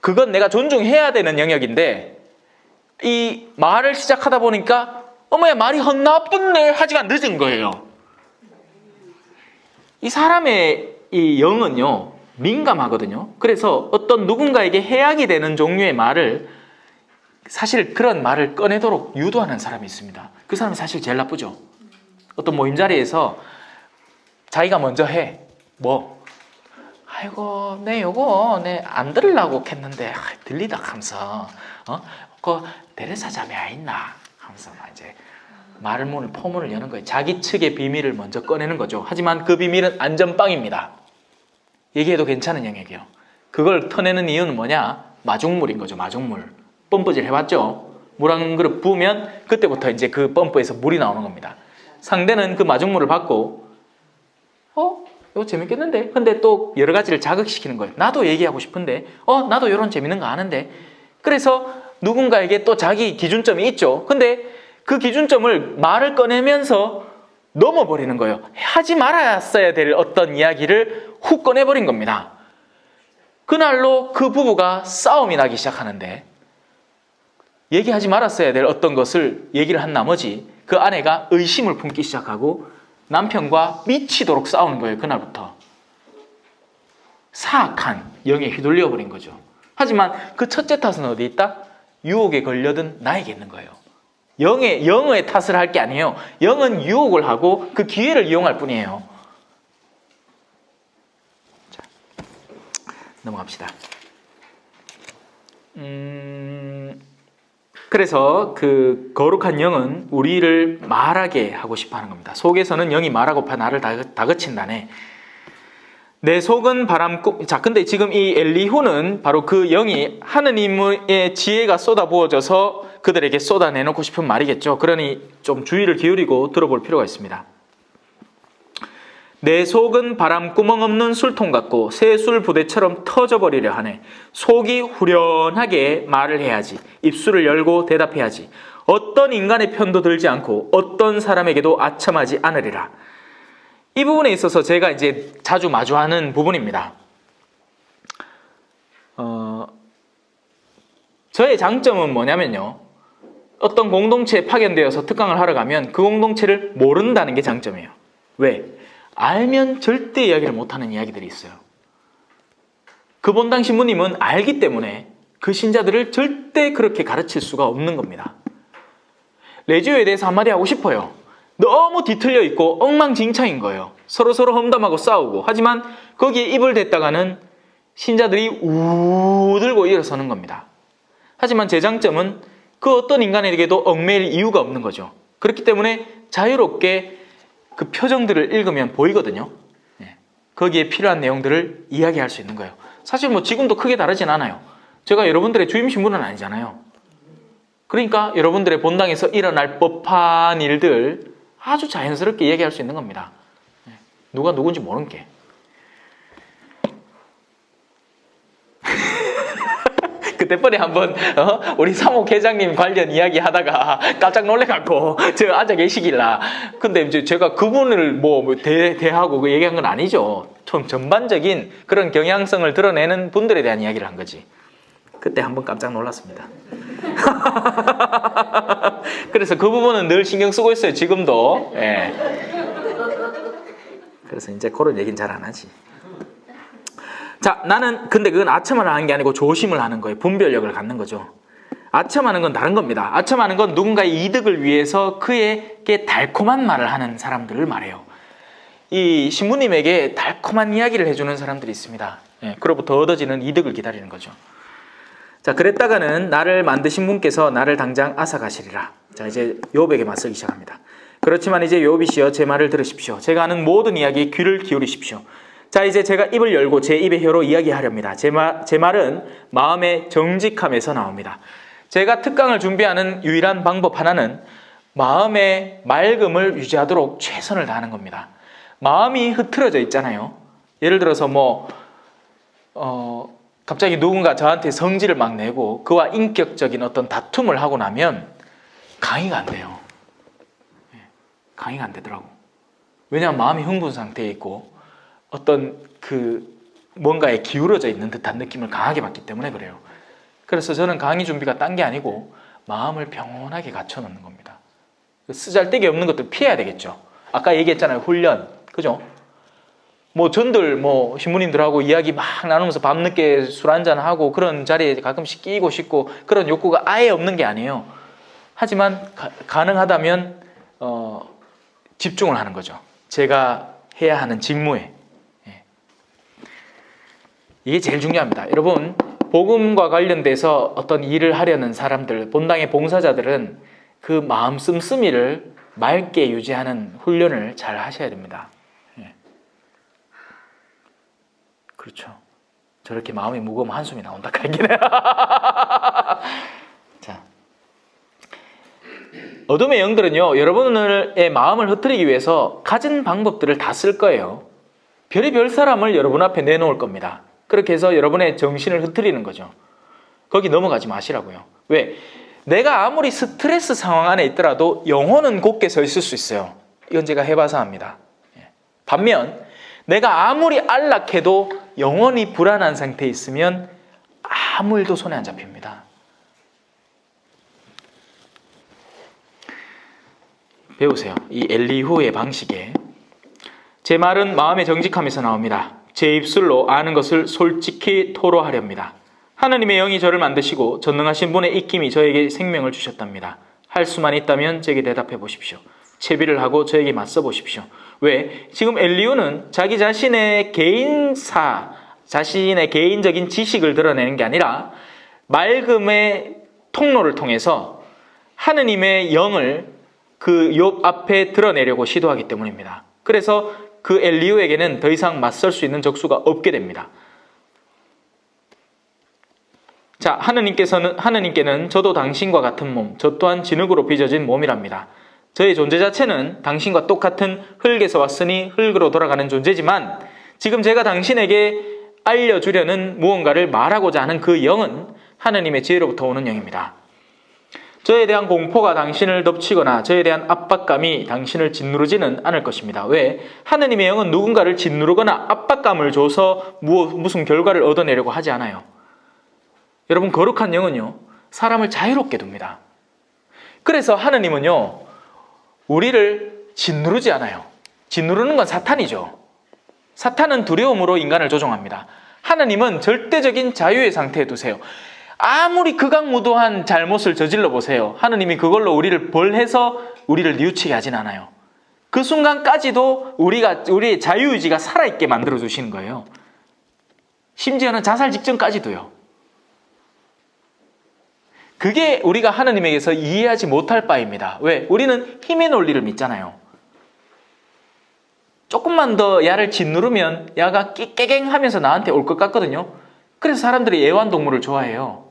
그건 내가 존중해야 되는 영역인데 이 말을 시작하다 보니까 어머야 말이 헛나쁜데 하지만 늦은 거예요. 이 사람의 이 영은요 민감하거든요. 그래서 어떤 누군가에게 해악이 되는 종류의 말을 사실 그런 말을 꺼내도록 유도하는 사람이 있습니다. 그 사람이 사실 제일 나쁘죠. 어떤 모임 자리에서 자기가 먼저 해. 아이고, 요거 안 들으려고 했는데 들리다 하면서 그 데레사 자매 있나 하면서 이제 포문을 여는 거예요. 자기 측의 비밀을 먼저 꺼내는 거죠. 하지만 그 비밀은 안전빵입니다. 얘기해도 괜찮은 영역이에요. 그걸 터내는 이유는 뭐냐? 마중물인 거죠. 마중물. 펌프질 해봤죠? 물 한 그릇 부으면 그때부터 이제 그 펌프에서 물이 나오는 겁니다. 상대는 그 마중물을 받고 이거 재밌겠는데? 근데 또 여러 가지를 자극시키는 거예요. 나도 얘기하고 싶은데 나도 이런 재밌는 거 아는데. 그래서 누군가에게 또 자기 기준점이 있죠. 근데 그 기준점을 말을 꺼내면서 넘어버리는 거예요. 하지 말았어야 될 어떤 이야기를 훅 꺼내버린 겁니다. 그날로 그 부부가 싸움이 나기 시작하는데 얘기하지 말았어야 될 어떤 것을 얘기를 한 나머지 그 아내가 의심을 품기 시작하고 남편과 미치도록 싸우는 거예요. 그날부터. 사악한 영에 휘둘려 버린 거죠. 하지만 그 첫째 탓은 어디 있다? 유혹에 걸려든 나에게 있는 거예요. 영의 탓을 할 게 아니에요. 영은 유혹을 하고 그 기회를 이용할 뿐이에요. 자, 넘어갑시다. 그래서 그 거룩한 영은 우리를 말하게 하고 싶어 하는 겁니다. 속에서는 영이 말하고파 나를 다그친다네. 내 속은 바람꿈. 자, 근데 지금 이 엘리후는 바로 그 영이 하느님의 지혜가 쏟아부어져서 그들에게 쏟아내놓고 싶은 말이겠죠. 그러니 좀 주의를 기울이고 들어볼 필요가 있습니다. 내 속은 바람구멍 없는 술통 같고 새술 부대처럼 터져버리려 하네. 속이 후련하게 말을 해야지. 입술을 열고 대답해야지. 어떤 인간의 편도 들지 않고 어떤 사람에게도 아첨하지 않으리라. 이 부분에 있어서 제가 이제 자주 마주하는 부분입니다. 저의 장점은 뭐냐면요. 어떤 공동체에 파견되어서 특강을 하러 가면 그 공동체를 모른다는 게 장점이에요. 왜? 알면 절대 이야기를 못하는 이야기들이 있어요. 그 본당 신부님은 알기 때문에 그 신자들을 절대 그렇게 가르칠 수가 없는 겁니다. 레지오에 대해서 한마디 하고 싶어요. 너무 뒤틀려 있고 엉망진창인 거예요. 서로 험담하고 싸우고. 하지만 거기에 입을 댔다가는 신자들이 우 들고 일어서는 겁니다. 하지만 제 장점은 그 어떤 인간에게도 얽매일 이유가 없는 거죠. 그렇기 때문에 자유롭게 그 표정들을 읽으면 보이거든요. 거기에 필요한 내용들을 이야기할 수 있는 거예요. 사실 뭐 지금도 크게 다르진 않아요. 제가 여러분들의 주임 신부는 아니잖아요. 그러니까 여러분들의 본당에서 일어날 법한 일들 아주 자연스럽게 얘기할 수 있는 겁니다. 누가 누군지 모르는 게. 그때번에 한번 우리 사목 회장님 관련 이야기 하다가 깜짝 놀래갖고 제가 앉아 계시길라. 근데 이제 제가 그분을 뭐 대하고 그 얘기한 건 아니죠. 좀 전반적인 그런 경향성을 드러내는 분들에 대한 이야기를 한 거지. 그때 한번 깜짝 놀랐습니다. 그래서 그 부분은 늘 신경 쓰고 있어요. 지금도. 예. 그래서 이제 그런 얘기는 잘 안 하지. 자, 나는 근데 그건 아첨을 하는 게 아니고 조심을 하는 거예요. 분별력을 갖는 거죠. 아첨하는 건 다른 겁니다. 아첨하는 건 누군가의 이득을 위해서 그에게 달콤한 말을 하는 사람들을 말해요. 이 신부님에게 달콤한 이야기를 해주는 사람들이 있습니다. 그로부터 얻어지는 이득을 기다리는 거죠. 자, 그랬다가는 나를 만드신 분께서 나를 당장 앗아가시리라. 자, 이제 욥에게 맞서기 시작합니다. 그렇지만 이제 욥이시여 제 말을 들으십시오. 제가 하는 모든 이야기에 귀를 기울이십시오. 자, 이제 제가 입을 열고 제 입의 혀로 이야기하렵니다. 제 말은 마음의 정직함에서 나옵니다. 제가 특강을 준비하는 유일한 방법 하나는 마음의 맑음을 유지하도록 최선을 다하는 겁니다. 마음이 흐트러져 있잖아요. 예를 들어서 갑자기 누군가 저한테 성질을 막 내고 그와 인격적인 어떤 다툼을 하고 나면 강의가 안 돼요. 강의가 안 되더라고. 왜냐하면 마음이 흥분 상태에 있고 어떤 뭔가에 기울어져 있는 듯한 느낌을 강하게 받기 때문에 그래요. 그래서 저는 강의 준비가 딴 게 아니고 마음을 평온하게 갖춰놓는 겁니다. 쓰잘데기 없는 것들 피해야 되겠죠. 아까 얘기했잖아요. 훈련. 그죠? 전들 신부님들하고 이야기 막 나누면서 밤늦게 술 한잔하고 그런 자리에 가끔씩 끼고 싶고 그런 욕구가 아예 없는 게 아니에요. 하지만 가능하다면 집중을 하는 거죠. 제가 해야 하는 직무에. 이게 제일 중요합니다. 여러분, 복음과 관련돼서 어떤 일을 하려는 사람들, 본당의 봉사자들은 그 마음 씀씀이를 맑게 유지하는 훈련을 잘 하셔야 됩니다. 그렇죠. 저렇게 마음이 무거우면 한숨이 나온다. 자, 어둠의 영들은요, 여러분의 마음을 흐트리기 위해서 가진 방법들을 다 쓸 거예요. 별의별 사람을 여러분 앞에 내놓을 겁니다. 그렇게 해서 여러분의 정신을 흐트리는 거죠. 거기 넘어가지 마시라고요. 왜? 내가 아무리 스트레스 상황 안에 있더라도 영혼은 곧게 서 있을 수 있어요. 이건 제가 해봐서 합니다. 반면 내가 아무리 안락해도 영혼이 불안한 상태에 있으면 아무 일도 손에 안 잡힙니다. 배우세요. 이 엘리후의 방식에 제 말은 마음의 정직함에서 나옵니다. 제 입술로 아는 것을 솔직히 토로하렵니다. 하느님의 영이 저를 만드시고 전능하신 분의 입김이 저에게 생명을 주셨답니다. 할 수만 있다면 제게 대답해 보십시오. 채비를 하고 저에게 맞서 보십시오. 왜? 지금 엘리후는 자기 자신의 자신의 개인적인 지식을 드러내는 게 아니라 맑음의 통로를 통해서 하느님의 영을 그 욥 앞에 드러내려고 시도하기 때문입니다. 그래서 그 엘리후에게는 더 이상 맞설 수 있는 적수가 없게 됩니다. 자, 하느님께는 저도 당신과 같은 몸, 저 또한 진흙으로 빚어진 몸이랍니다. 저의 존재 자체는 당신과 똑같은 흙에서 왔으니 흙으로 돌아가는 존재지만 지금 제가 당신에게 알려주려는 무언가를 말하고자 하는 그 영은 하느님의 지혜로부터 오는 영입니다. 저에 대한 공포가 당신을 덮치거나 저에 대한 압박감이 당신을 짓누르지는 않을 것입니다. 왜? 하느님의 영은 누군가를 짓누르거나 압박감을 줘서 무슨 결과를 얻어내려고 하지 않아요. 여러분, 거룩한 영은요, 사람을 자유롭게 둡니다. 그래서 하느님은요, 우리를 짓누르지 않아요. 짓누르는 건 사탄이죠. 사탄은 두려움으로 인간을 조종합니다. 하느님은 절대적인 자유의 상태에 두세요. 아무리 극악무도한 잘못을 저질러 보세요. 하느님이 그걸로 우리를 벌해서 우리를 뉘우치게 하진 않아요. 그 순간까지도 우리의 자유의지가 살아있게 만들어 주시는 거예요. 심지어는 자살 직전까지도요. 그게 우리가 하느님에게서 이해하지 못할 바입니다. 왜? 우리는 힘의 논리를 믿잖아요. 조금만 더 야를 짓누르면 야가 깨갱 하면서 나한테 올 것 같거든요. 그래서 사람들이 애완동물을 좋아해요.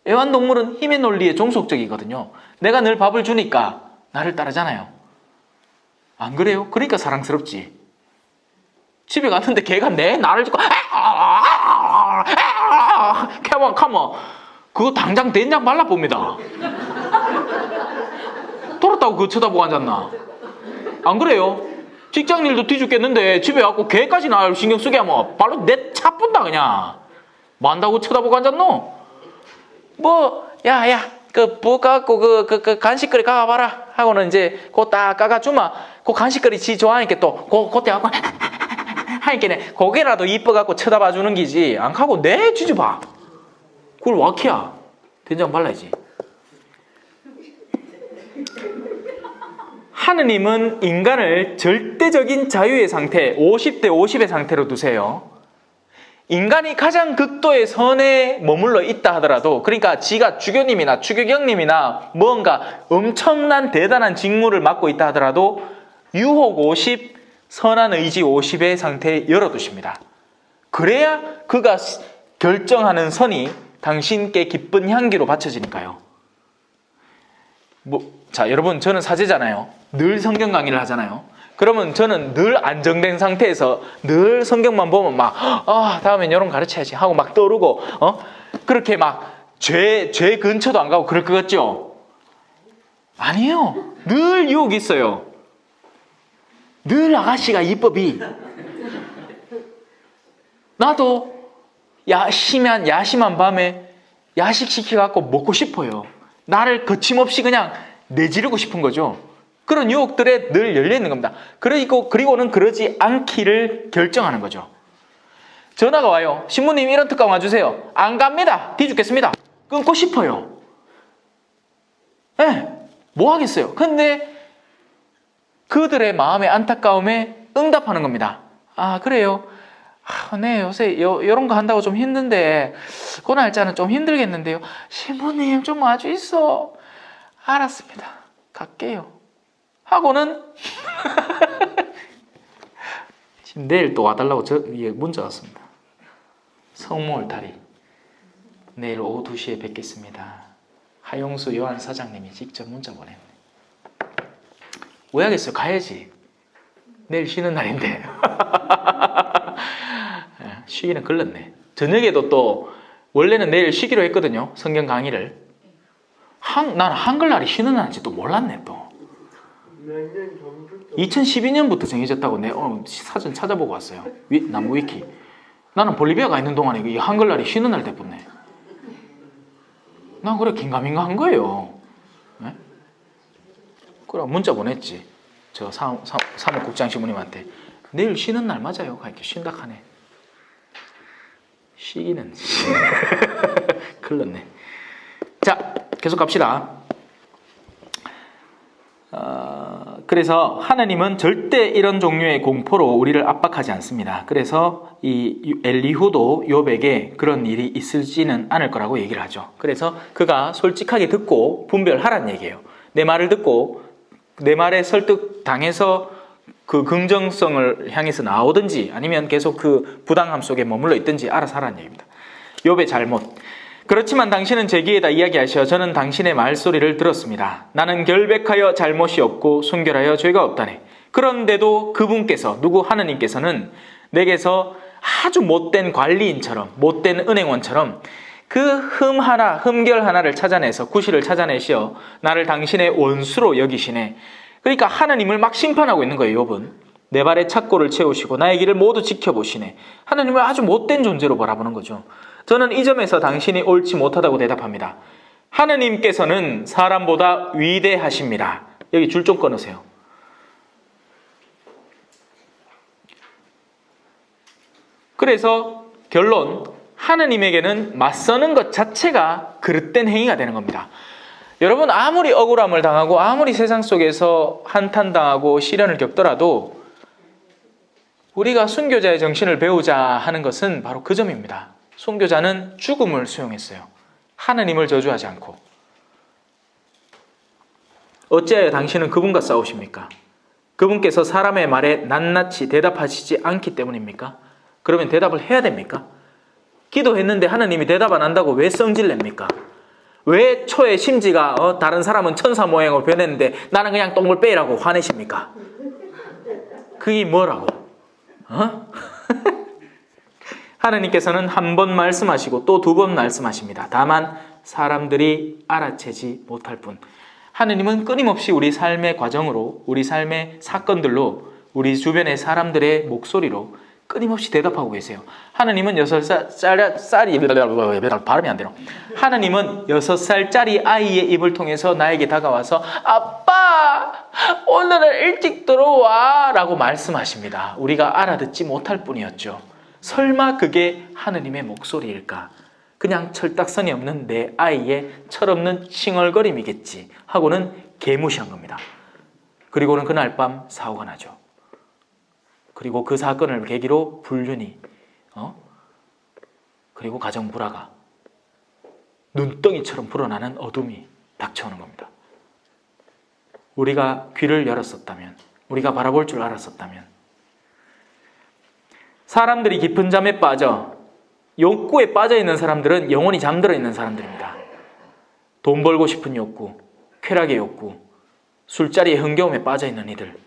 애완동물은 힘의 논리에 종속적이거든요. 내가 늘 밥을 주니까 나를 따르잖아요. 안 그래요? 그러니까 사랑스럽지. 집에 갔는데 걔가 나를 짓고 컴온 그거 당장 된장 발라봅니다. 돌았다고 그거 쳐다보고 앉았나? 안 그래요? 직장 일도 뒤죽겠는데 집에 와갖고 걔까지 날 신경 쓰게 하면 발로 내 차뿐다 그냥. 뭐 한다고 쳐다보고 앉았노? 야야 뭐 갖고 그 간식거리 가봐라 하고는 이제 그거 딱 까가주마. 그 간식거리 지 좋아하니까 또 그때 갖고 하니까 고개라도 이뻐갖고 쳐다봐 주는 기지. 안 하고 내 뒤집어. 그걸 와키야. 된장 발라야지. 하느님은 인간을 절대적인 자유의 상태, 50대 50의 상태로 두세요. 인간이 가장 극도의 선에 머물러 있다 하더라도, 그러니까 지가 주교님이나 추교경님이나 뭔가 엄청난 대단한 직무를 맡고 있다 하더라도 유혹 50, 선한 의지 50의 상태에 열어두십니다. 그래야 그가 결정하는 선이 당신께 기쁜 향기로 바쳐지니까요. 자, 여러분, 저는 사제잖아요. 늘 성경 강의를 하잖아요. 그러면 저는 늘 안정된 상태에서 늘 성경만 보면 다음엔 이런 거 가르쳐야지 하고 막 떠오르고, 그렇게 막 죄 근처도 안 가고 그럴 것 같죠? 아니에요. 늘 유혹이 있어요. 늘 아가씨가 이법이. 나도 야심한 밤에 야식 시켜갖고 먹고 싶어요. 나를 거침없이 그냥 내지르고 싶은 거죠. 그런 유혹들에 늘 열려있는 겁니다. 그리고는 그러지 않기를 결정하는 거죠. 전화가 와요. 신부님 이런 특강 와주세요. 안 갑니다. 뒤죽겠습니다. 끊고 싶어요. 뭐 하겠어요. 근데 그들의 마음의 안타까움에 응답하는 겁니다. 그래요. 네, 요새 이런 거 한다고 좀 힘든데 그 날짜는 좀 힘들겠는데요. 신부님 좀 와주 있어. 알았습니다. 갈게요. 하고는 지금 내일 또 와달라고 문자 왔습니다. 성모 울타리 내일 오후 2시에 뵙겠습니다. 하용수 요한 사장님이 직접 문자 보냈네. 왜 하겠어요? 가야지. 내일 쉬는 날인데. 쉬기는 걸렸네. 저녁에도 또 원래는 내일 쉬기로 했거든요. 성경 강의를. 난 한글날이 쉬는 날인지 또 몰랐네 또. 2012년부터 정해졌다고 내 사전 찾아보고 왔어요. 나무 위키. 나는 볼리비아 가 있는 동안에 이 한글날이 쉬는 날 됐었네. 난 그래 긴가민가 한 거예요. 네? 그래 문자 보냈지. 저 사무국장 신부님한테 내일 쉬는 날 맞아요. 이렇게 쉰다 하네. 쉬기는 큰일났네. 자, 계속 갑시다. 그래서 하나님은 절대 이런 종류의 공포로 우리를 압박하지 않습니다. 그래서 이 엘리후도 욥에게 그런 일이 있을지는 않을 거라고 얘기를 하죠. 그래서 그가 솔직하게 듣고 분별하란 얘기예요. 내 말을 듣고 내 말에 설득당해서 그 긍정성을 향해서 나오든지 아니면 계속 그 부당함 속에 머물러 있든지 알아서 하라는 얘기입니다. 욥의 잘못. 그렇지만 당신은 제 귀에다 이야기하셔 저는 당신의 말소리를 들었습니다. 나는 결백하여 잘못이 없고 순결하여 죄가 없다네. 그런데도 그분께서 누구 하느님께서는 내게서 아주 못된 관리인처럼 못된 은행원처럼 그 흠결 하나를 찾아내서 구실을 찾아내시어 나를 당신의 원수로 여기시네. 그러니까 하나님을 막 심판하고 있는 거예요. 욥은 내 발에 착고를 채우시고 나의 길을 모두 지켜보시네. 하나님을 아주 못된 존재로 바라보는 거죠. 저는 이 점에서 당신이 옳지 못하다고 대답합니다. 하느님께서는 사람보다 위대하십니다. 여기 줄 좀 끊으세요. 그래서 결론, 하느님에게는 맞서는 것 자체가 그릇된 행위가 되는 겁니다. 여러분 아무리 억울함을 당하고 아무리 세상 속에서 한탄당하고 시련을 겪더라도 우리가 순교자의 정신을 배우자 하는 것은 바로 그 점입니다. 순교자는 죽음을 수용했어요. 하느님을 저주하지 않고. 어찌하여 당신은 그분과 싸우십니까? 그분께서 사람의 말에 낱낱이 대답하시지 않기 때문입니까? 그러면 대답을 해야 됩니까? 기도했는데 하나님이 대답 안 한다고 왜 성질 냅니까? 왜 초에 심지가 다른 사람은 천사 모양으로 변했는데 나는 그냥 똥을 빼라고 화내십니까? 그게 뭐라고? 하나님께서는 한 번 말씀하시고 또 두 번 말씀하십니다. 다만 사람들이 알아채지 못할 뿐. 하나님은 끊임없이 우리 삶의 과정으로, 우리 삶의 사건들로, 우리 주변의 사람들의 목소리로 끊임없이 대답하고 계세요. 하나님은 6살짜리 발음이 안 되노. 하나님은 6살짜리 아이의 입을 통해서 나에게 다가와서 아빠 오늘은 일찍 들어와 라고 말씀하십니다. 우리가 알아듣지 못할 뿐이었죠. 설마 그게 하나님의 목소리일까? 그냥 철딱선이 없는 내 아이의 철없는 칭얼거림이겠지 하고는 개무시한 겁니다. 그리고는 그날 밤 사고가 나죠. 그리고 그 사건을 계기로 불륜이 그리고 가정 불화가 눈덩이처럼 불어나는 어둠이 닥쳐오는 겁니다. 우리가 귀를 열었었다면, 우리가 바라볼 줄 알았었다면, 사람들이 깊은 잠에 빠져 욕구에 빠져 있는 사람들은 영원히 잠들어 있는 사람들입니다. 돈 벌고 싶은 욕구, 쾌락의 욕구, 술자리의 흥겨움에 빠져 있는 이들,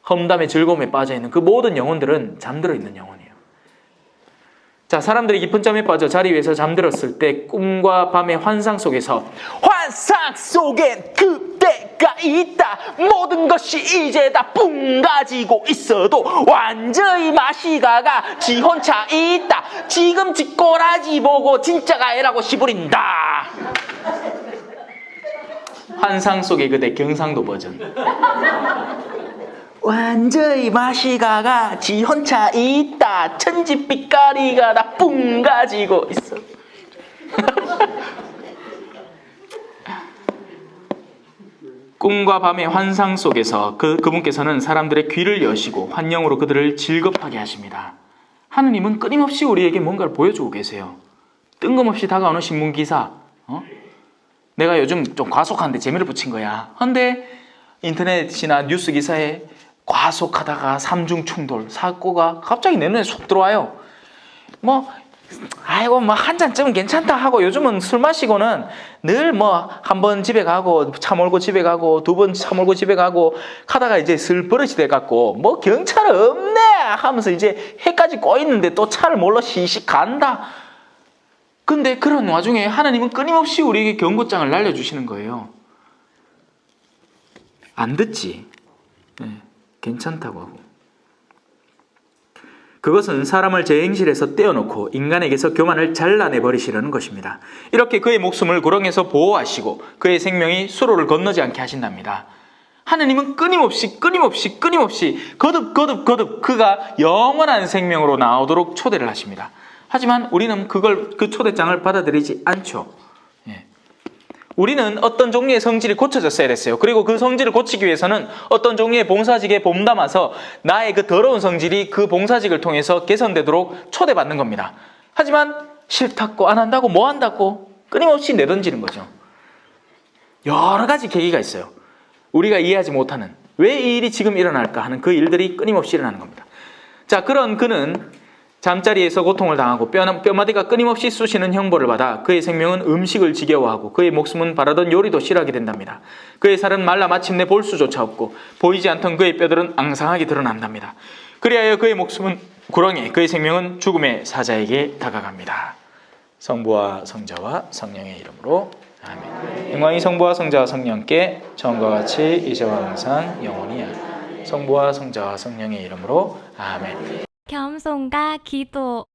험담의 즐거움에 빠져 있는 그 모든 영혼들은 잠들어 있는 영혼이에요. 자, 사람들이 깊은 잠에 빠져 자리 위에서 잠들었을 때 꿈과 밤의 환상 속에서 환상 속엔 그때가 있다. 모든 것이 이제 다 뿡 가지고 있어도 완전히 맛이 가가 지 혼자 있다. 지금 지 꼬라지 보고 진짜가 애라고 시부린다. 환상 속의 그대 경상도 버전. 완전히 맛이 가가 지 혼자 있다. 천지빛깔이가 다 뿡 가지고 있어. 꿈과 밤의 환상 속에서 그분께서는 사람들의 귀를 여시고 환영으로 그들을 즐겁하게 하십니다. 하느님은 끊임없이 우리에게 뭔가를 보여주고 계세요. 뜬금없이 다가오는 신문기사, 내가 요즘 좀 과속하는데 재미를 붙인 거야. 근데 인터넷이나 뉴스 기사에 과속하다가 삼중 충돌 사고가 갑자기 내 눈에 쏙 들어와요. 아이고 한 잔쯤은 괜찮다 하고 요즘은 술 마시고는 늘 한 번 집에 가고 차 몰고 집에 가고 두 번 차 몰고 집에 가고 하다가 이제 슬 버릇이 돼갖고 경찰 없네 하면서 이제 해까지 꼬이는데 또 차를 몰러 시식 간다. 근데 그런 와중에 하나님은 끊임없이 우리에게 경고장을 날려주시는 거예요. 안 듣지? 네, 괜찮다고 하고. 그것은 사람을 제 행실에서 떼어놓고 인간에게서 교만을 잘라내버리시려는 것입니다. 이렇게 그의 목숨을 구렁에서 보호하시고 그의 생명이 수로를 건너지 않게 하신답니다. 하느님은 끊임없이 거듭 그가 영원한 생명으로 나오도록 초대를 하십니다. 하지만 우리는 그 초대장을 받아들이지 않죠. 우리는 어떤 종류의 성질이 고쳐졌어야 됐어요. 그리고 그 성질을 고치기 위해서는 어떤 종류의 봉사직에 몸담아서 나의 그 더러운 성질이 그 봉사직을 통해서 개선되도록 초대받는 겁니다. 하지만 싫다고 안 한다고 뭐 한다고 끊임없이 내던지는 거죠. 여러 가지 계기가 있어요. 우리가 이해하지 못하는 왜 이 일이 지금 일어날까 하는 그 일들이 끊임없이 일어나는 겁니다. 자, 그런 그는 잠자리에서 고통을 당하고 뼈마디가 끊임없이 쑤시는 형벌을 받아 그의 생명은 음식을 지겨워하고 그의 목숨은 바라던 요리도 싫어하게 된답니다. 그의 살은 말라 마침내 볼 수조차 없고 보이지 않던 그의 뼈들은 앙상하게 드러난답니다. 그리하여 그의 목숨은 구렁에 그의 생명은 죽음의 사자에게 다가갑니다. 성부와 성자와 성령의 이름으로 아멘. 영광이 성부와 성자와 성령께 처음과 같이 이제와 항상 영원히 아멘. 성부와 성자와 성령의 이름으로 아멘. 겸손과 기도